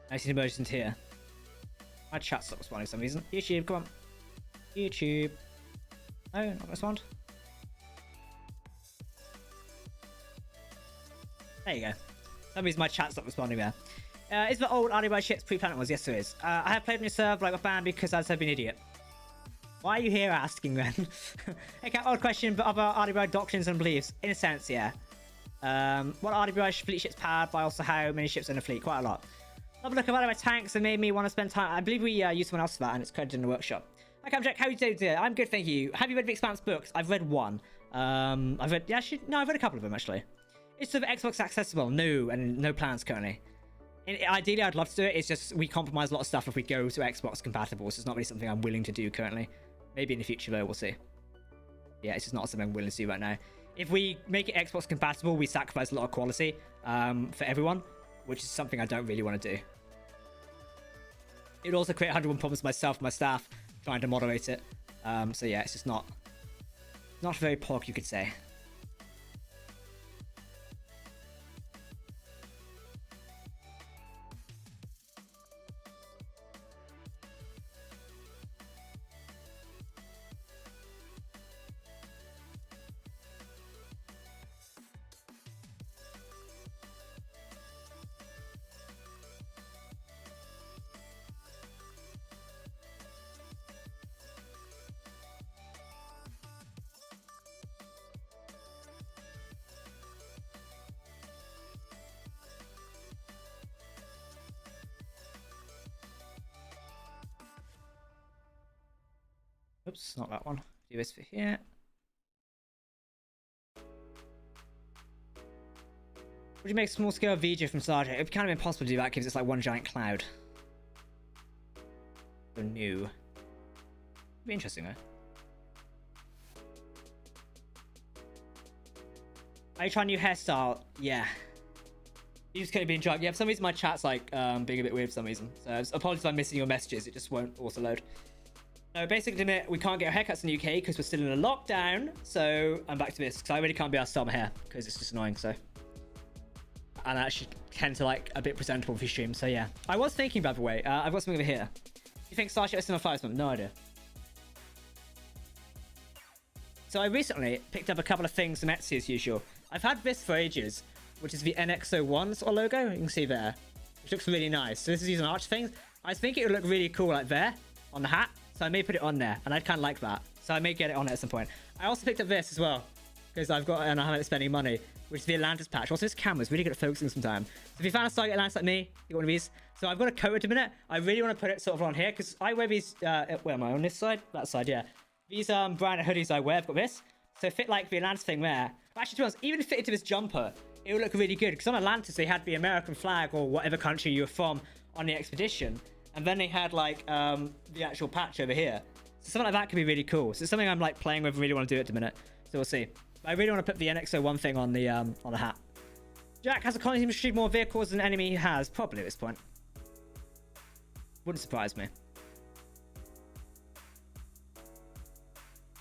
I see the emergence here. My chat stopped responding for some reason. YouTube, come on. YouTube. No, not respond. There you go. For some reason my chat stopped responding there. Is the old RWI ships pre-planet ones? Yes, there is. I have played on your serve like a fan because I've been an idiot. Why are you here asking then? Okay, odd question, but other RWI doctrines and beliefs. In a sense, yeah. What RWI fleet ships powered by, also how many ships in the fleet? Quite a lot. Love a look at RWI tanks and made me want to spend time. I believe we used someone else for that and it's credited in the workshop. Hi, Camjack. How are you doing today? I'm good, thank you. Have you read the Expanse books? I've read one. I've read... Yeah, actually, no, I've read a couple of them, actually. Is the Xbox accessible? No, and no plans currently. Ideally, I'd love to do it. It's just we compromise a lot of stuff if we go to Xbox compatible, so it's not really something I'm willing to do currently. Maybe in the future, though, we'll see. Yeah, it's just not something I'm willing to do right now. If we make it Xbox compatible, we sacrifice a lot of quality for everyone, which is something I don't really want to do. It would also create 101 problems for myself and my staff trying to moderate it. So yeah, it's just not very POG, you could say. Oops, not that one. Do this for here. Would you make small scale VJ from Sergeant? It would be kind of impossible to do that because it's like one giant cloud. So new. It'd be interesting though. Are you trying a new hairstyle? Yeah. You just couldn't be drunk. Yeah, for some reason my chat's like being a bit weird for some reason. So apologies if I'm missing your messages. It just won't auto load. So basically, we can't get our haircuts in the UK because we're still in a lockdown. So I'm back to this because I really can't be able to style my hair because it's just annoying. So, and I actually tend to like a bit presentable for stream. So yeah, I was thinking, by the way, I've got something over here. You think Starship is in a fire? No idea. So I recently picked up a couple of things from Etsy as usual. I've had this for ages, which is the NX01 sort of logo. You can see there, which looks really nice. So this is using Arch things. I think it would look really cool like there on the hat. So I may put it on there, and I kind of like that. So I may get it on at some point. I also picked up this as well, because I've got, and I haven't spending money, which is the Atlantis patch. Also, this camera's really good at focusing sometimes. So if you found a target Atlantis like me, get one of these. So I've got a coat at a minute. I really want to put it sort of on here, because I wear these, where am I, on this side? That side, yeah. These branded hoodies I wear, I've got this. So fit like the Atlantis thing there. But actually, to be honest, even if it fitted to this jumper, it would look really good, because on Atlantis, they had the American flag, or whatever country you were from, on the expedition. And then they had, like, the actual patch over here. So something like that could be really cool. So it's something I'm like playing with and really want to do at the minute. So we'll see. But I really want to put the NX01 thing on the hat. Jack has a colony team to shoot more vehicles than enemy he has. Probably at this point. Wouldn't surprise me.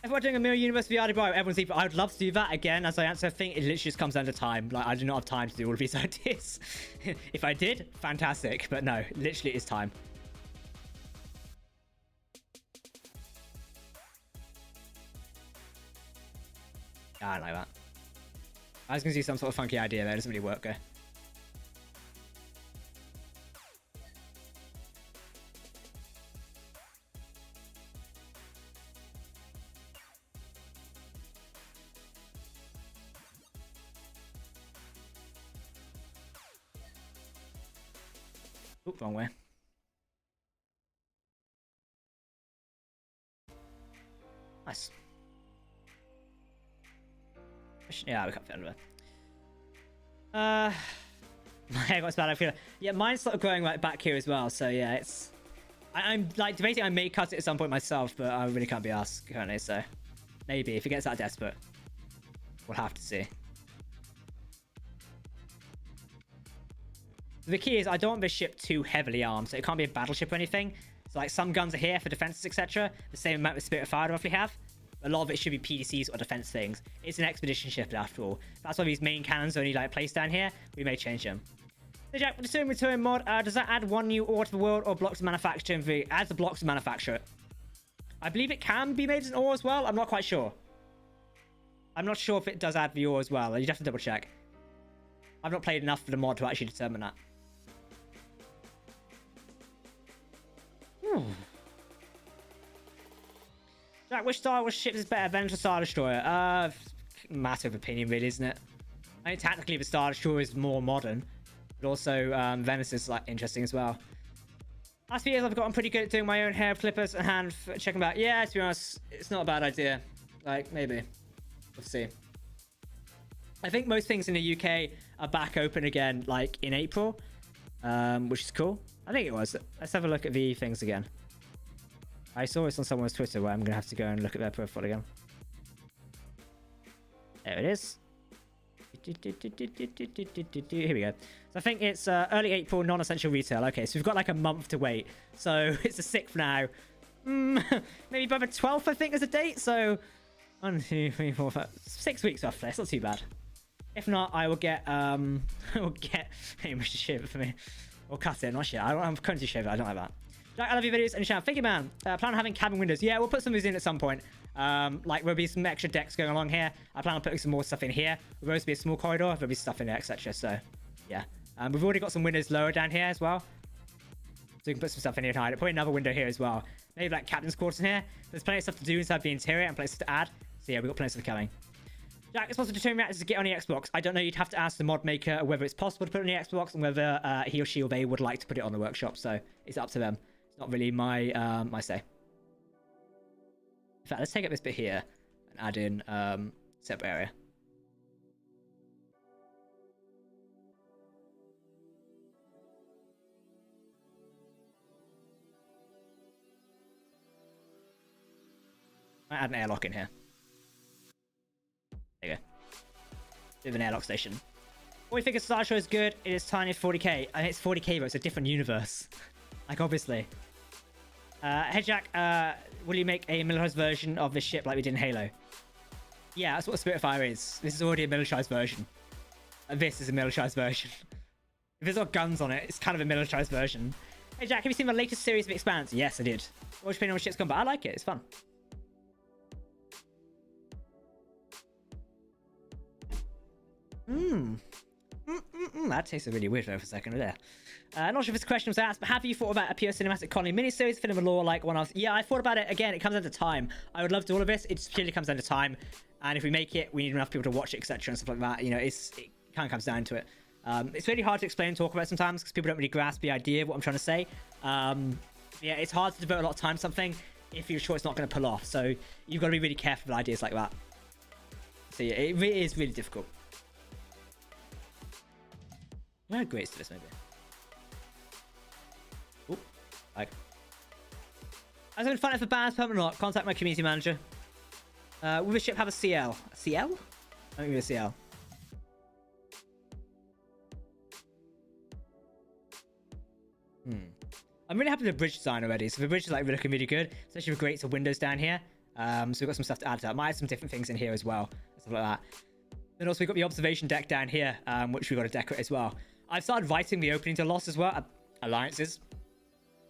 If we're doing a Mirror Universe VR RWI, everyone's equal. I would love to do that again. As I answer, I think it literally just comes down to time. Like, I do not have time to do all of these ideas. If I did, fantastic. But no, literally it's time. I don't like that. I was going to do some sort of funky idea there. It doesn't really work, though. Oop, wrong way. Nice. Yeah, we can't fit under there. My hair got bad. I feel. Yeah, mine's sort of growing right back here as well. So yeah, it's. I'm like debating. I may cut it at some point myself, but I really can't be asked currently. So maybe if it gets that desperate, we'll have to see. The key is I don't want this ship too heavily armed, so it can't be a battleship or anything. So like some guns are here for defenses, etc. The same amount of Spirit of Fire roughly have. A lot of it should be PDCs or defense things. It's an expedition ship after all. That's why these main cannons are only like placed down here. We may change them. So Jack, with the Soon Return mod, does that add one new ore to the world or blocks to manufacture? It adds the blocks to manufacture it. I believe it can be made as an ore as well. I'm not quite sure. I'm not sure if it does add the ore as well. You'd have to double check. I've not played enough for the mod to actually determine that. Jack, which Star Wars ship is better, Avenger or Star Destroyer? Matter of opinion, really, isn't it? I think technically the Star Destroyer is more modern, but also Venice is like interesting as well. Last few years, I've gotten pretty good at doing my own hair clippers and hand checking them out. Yeah, to be honest, it's not a bad idea. Like, maybe. We'll see. I think most things in the UK are back open again, like, in April. Which is cool. I think it was. Let's have a look at the things again. I saw this on someone's Twitter where I'm going to have to go and look at their profile again. There it is. Here we go. So I think it's early April, non-essential retail. Okay, so we've got like a month to wait. So it's the 6th now. Maybe by the 12th, I think, is a date. So 1, 2, 3, 4, 5, 6 weeks roughly. It's not too bad. If not, I will get I will get hey, we should shave it for me. Or cut it, not shit. I'm currently shave it. I don't like that. Jack, I love your videos and your channel. Thank you, man. Plan on having cabin windows. Yeah, we'll put some of these in at some point. Like there'll be some extra decks going along here. I plan on putting some more stuff in here. There'll always be a small corridor. There'll be stuff in there, etc. So, yeah. We've already got some windows lower down here as well. So we can put some stuff in here and hide it. Probably another window here as well. Maybe like captain's quarters in here. There's plenty of stuff to do inside the interior and places to add. So yeah, we've got plenty of stuff coming. Jack, it's possible to determine reactors to get on the Xbox. I don't know. You'd have to ask the mod maker whether it's possible to put it on the Xbox and whether he or she or they would like to put it on the workshop. So it's up to them. It's not really my my say. In fact, let's take up this bit here and add in separate area. I add an airlock in here. There you go. Bit of an airlock station. What do you think a Star Show is good? It is tiny 40k. I think it's 40k, but it's a different universe. Like, obviously. Hey, Jack, will you make a militarized version of this ship like we did in Halo? Yeah, that's what Spiritfire is. This is already a militarized version. And this is a militarized version. If there's got guns on it, it's kind of a militarized version. Hey, Jack, have you seen the latest series of Expanse? Yes, I did. What's your opinion on ship's combat? I like it. It's fun. That tasted really weird there for a second there. Not sure if this question was asked, but have you thought about a pure cinematic colony miniseries, film and lore like one else? Yeah, I thought about it. Again, it comes down to time. I would love to do all of this. It just purely comes down to time. And if we make it, we need enough people to watch it, etc. and stuff like that. You know, it kind of comes down to it. It's really hard to explain and talk about sometimes because people don't really grasp the idea of what I'm trying to say. Yeah, it's hard to devote a lot of time to something if you're sure it's not going to pull off. So you've got to be really careful with ideas like that. So yeah, it really is really difficult. I'm gonna grace to this maybe. Oop, like. I was having fun if the band's permanent or not. Contact my community manager. Will the ship have a CL? A CL? I think a CL. I'm really happy with the bridge design already. So the bridge is like looking really good, especially with grates of windows down here. So we've got some stuff to add to that. I might add some different things in here as well, stuff like that. Then also we've got the observation deck down here, which we've got to decorate as well. I've started writing the opening to Lost as well, alliances.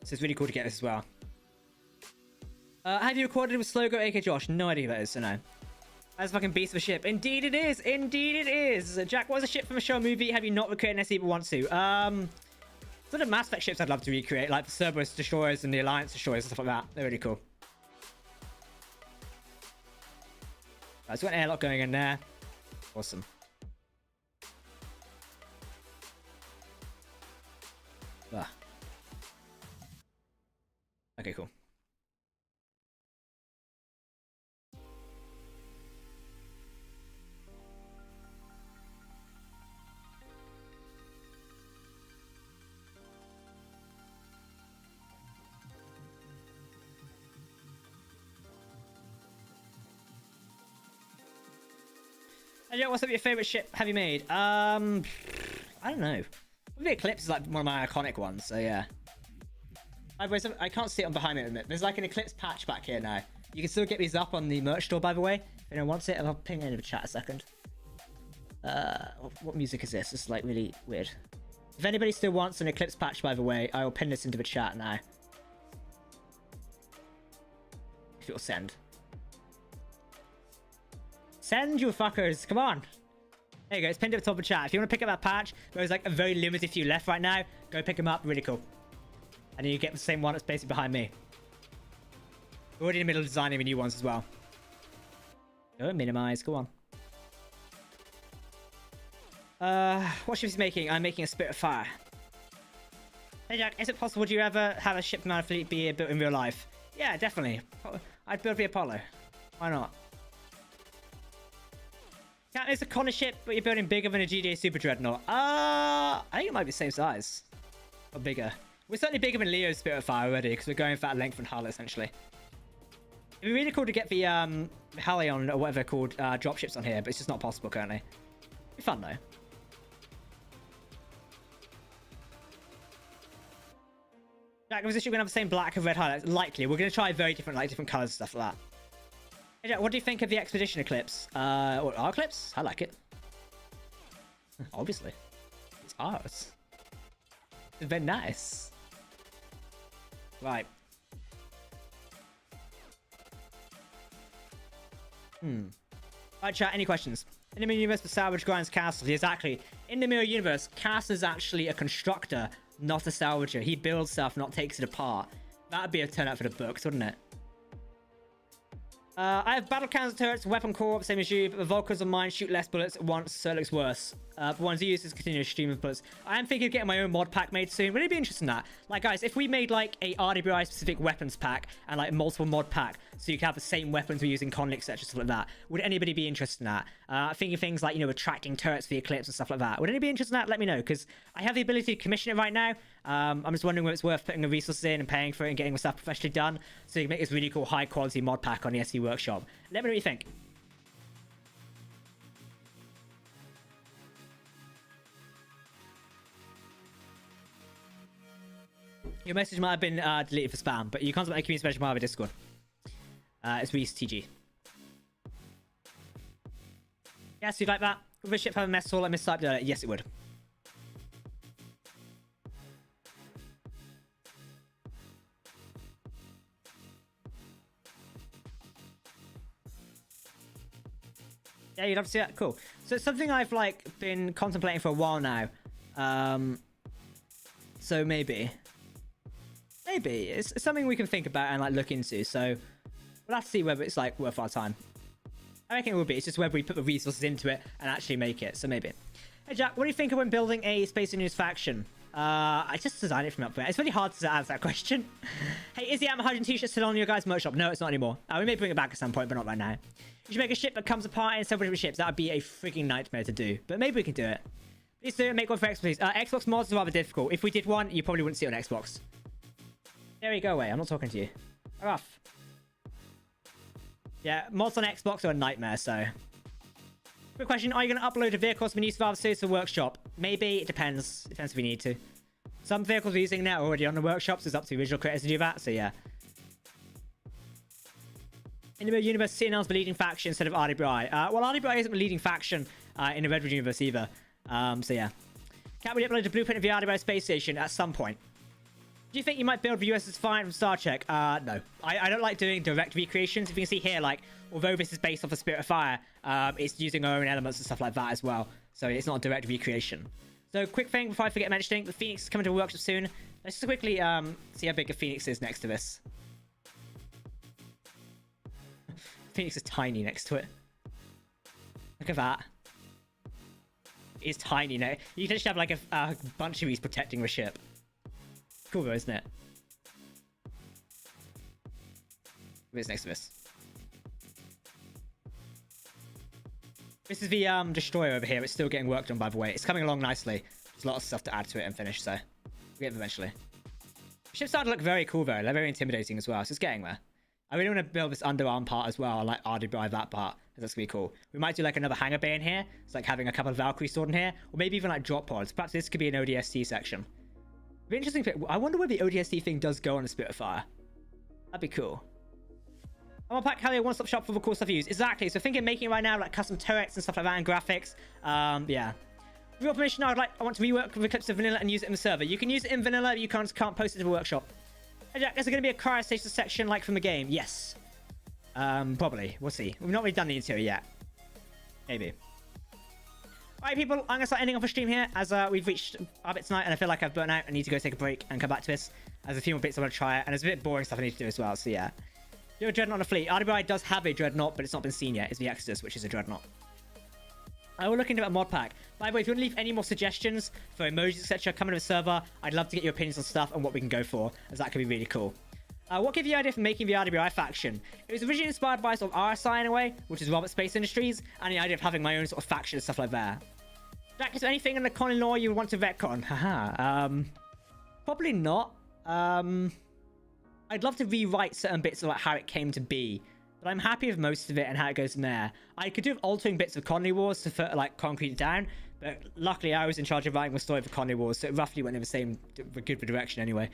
So it's really cool to get this as well. Have you recorded with Slogo, aka Josh? No idea who that is, so no. That's a fucking beast of a ship. Indeed it is! Indeed it is! Jack, what is a ship from a show or movie have you not recreated an SE but want to? Sort of Mass Effect ships I'd love to recreate, like the Cerberus destroyers and the Alliance destroyers and stuff like that. They're really cool. Right, so we've got an airlock going in there. Awesome. Ah. Okay, cool. And yeah, what's up your favorite ship have you made? I don't know. Maybe Eclipse is like one of my iconic ones, so yeah. I can't see it on behind me at the minute. There's like an Eclipse patch back here now. You can still get these up on the merch store, by the way. If anyone wants it, I'll ping it into the chat a second. What music is this? This is like really weird. If anybody still wants an Eclipse patch, by the way, I will pin this into the chat now. If it'll send. Send, you fuckers. Come on. There you go. It's pinned at the top of the chat. If you want to pick up that patch, there's like a very limited few left right now. Go pick them up. Really cool. And then you get the same one that's basically behind me. We're already in the middle of designing the new ones as well. Go minimize. Go on. What ship is he making? I'm making a Spirit of Fire. Hey Jack, is it possible do you ever have a ship command fleet be built in real life? Yeah, definitely. I'd build the Apollo. Why not? Yeah, it's a Colony ship, but you're building bigger than a GDA Super Dreadnought. I think it might be the same size. Or bigger. We're certainly bigger than Leo's Spirit of Fire already, because we're going for that length and hull, essentially. It'd be really cool to get the Halion, or whatever they're called, dropships on here, but it's just not possible currently. It'd be fun, though. Jack, was this ship going to have the same black and red highlights? Likely. We're going to try very different, like, different colors and stuff like that. Hey Jack, what do you think of the Expedition Eclipse? Or our Eclipse? I like it. Obviously. It's ours. It's very nice. Right. Right, chat, any questions? In the Mirror Universe, the salvage grinds castles. Exactly. In the Mirror Universe, Cass is actually a constructor, not a salvager. He builds stuff, not takes it apart. That'd be a turnout for the books, wouldn't it? I have battle cannons, turrets, weapon core, same as you, but the Vulcans on mine shoot less bullets at once, so it looks worse. The ones you use is continuous stream of bullets. I am thinking of getting my own mod pack made soon. Would it be interesting in that? Like, guys, if we made, like, a RWI specific weapons pack and, like, multiple mod pack, so you can have the same weapons we're using, Colony, etc., stuff like that, would anybody be interested in that? Thinking of things like, you know, attracting turrets for the Eclipse and stuff like that. Would anybody be interested in that? Let me know, because I have the ability to commission it right now. I'm just wondering whether it's worth putting the resources in and paying for it and getting the stuff professionally done, so you can make this really cool high-quality mod pack on the SE Workshop. Let me know what you think. Your message might have been deleted for spam, but you can't submit a community message via Discord. It's Reese TG. Yes, you'd like that? Would the ship have a mess hall? I mistyped it. Yes, it would. Yeah, you'd love to see that. Cool. So it's something I've like been contemplating for a while now. So maybe it's something we can think about and like look into. So we'll have to see whether it's like worth our time. I reckon it will be. It's just whether we put the resources into it and actually make it. So maybe. Hey Jack, what do you think of when building a Space News faction? I just designed it from up there. It's really hard to answer that question. Hey, is the Am 100 t-shirt still on your guys' merch shop? No, it's not anymore. We may bring it back at some point, but not right now. You should make a ship that comes apart in several different ships. That would be a freaking nightmare to do. But maybe we can do it. Please do it. Make one for Xbox, please. Xbox mods is rather difficult. If we did one, you probably wouldn't see it on Xbox. There you go away. I'm not talking to you. Rough. Yeah, mods on Xbox are a nightmare, so... Quick question. Are you going to upload a vehicle from new Survivor Series to the workshop? Maybe. It depends. Depends if we need to. Some vehicles we're using now are already on the workshops. It's up to original creators to do that, so yeah. In the universe, CNL's the leading faction instead of RWI. Well, RWI isn't the leading faction in the Redwood universe either. So yeah. Can't we upload a blueprint of the RWI space station at some point? Do you think you might build the USS Defiant from Star Trek? No. I don't like doing direct recreations. If you can see here, like, although this is based off the Spirit of Fire, it's using our own elements and stuff like that as well. So it's not a direct recreation. So quick thing before I forget mentioning, the Phoenix is coming to a workshop soon. Let's just quickly see how big a Phoenix is next to this. Phoenix is tiny next to it. Look at that. It's tiny now. You can just have like a bunch of these protecting the ship. Cool though, isn't it? Where's next to this? This is the destroyer over here. It's still getting worked on, by the way. It's coming along nicely. There's a lot of stuff to add to it and finish, so we'll get it eventually. The ship's starting to look very cool though. They're very intimidating as well, so it's getting there. I really want to build this underarm part as well. I like RWI that part. That's gonna be cool. We might do like another hangar bay in here. It's like having a couple of Valkyries stored in here, or maybe even like drop pods. Perhaps this could be an ODST section. Be interesting. I wonder where the ODST thing does go on a Spirit of Fire. That'd be cool. I'm gonna pack Halio one-stop shop for the cool stuff you use. Exactly. So thinking of making it right now, like custom turrets and stuff like that, and graphics. Yeah. With your permission, I want to rework the clips of vanilla and use it in the server. You can use it in vanilla, but you can't post it to the workshop. Hey Jack, is there going to be a cryostation section like from the game? Yes. Probably. We'll see. We've not really done the interior yet. Maybe. Alright, people. I'm going to start ending off a stream here as we've reached our bit tonight, and I feel like I've burnt out. I need to go take a break and come back to this. There's a few more bits I want to try it, and there's a bit boring stuff I need to do as well, so yeah. You're a dreadnought on a fleet. RWI does have a dreadnought, but it's not been seen yet. It's the Exodus, which is a dreadnought. I will look into a mod pack. By the way, if you want to leave any more suggestions for emojis, etc., come into the server. I'd love to get your opinions on stuff and what we can go for, as that could be really cool. What gave you the idea for making the RWI faction? It was originally inspired by sort of RSI in a way, which is Robert Space Industries, and the idea of having my own sort of faction and stuff like that. Jack, is there anything in the colony lore you would want to retcon? Haha. Probably not. I'd love to rewrite certain bits about how it came to be, but I'm happy with most of it and how it goes from there. I could do altering bits of Colony Wars to like concrete it down, but luckily I was in charge of writing the story for Colony Wars, so it roughly went in the same good direction anyway.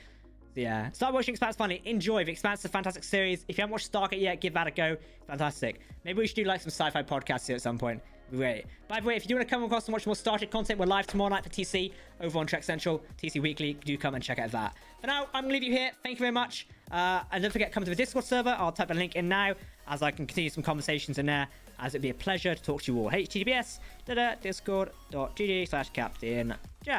So yeah, start watching Expanse finally. Enjoy. The Expanse is a fantastic series. If you haven't watched Stargate yet, give that a go. Fantastic. Maybe we should do like some sci-fi podcasts here at some point. Great. By the way, if you do want to come across and watch more Star Trek content, we're live tomorrow night for TC over on Trek Central, TC Weekly. Do come and check out that. For now, I'm going to leave you here. Thank you very much. And don't forget, come to the Discord server. I'll type a link in now as I can continue some conversations in there, as it'd be a pleasure to talk to you all. https://discord.gg/Captain Jack.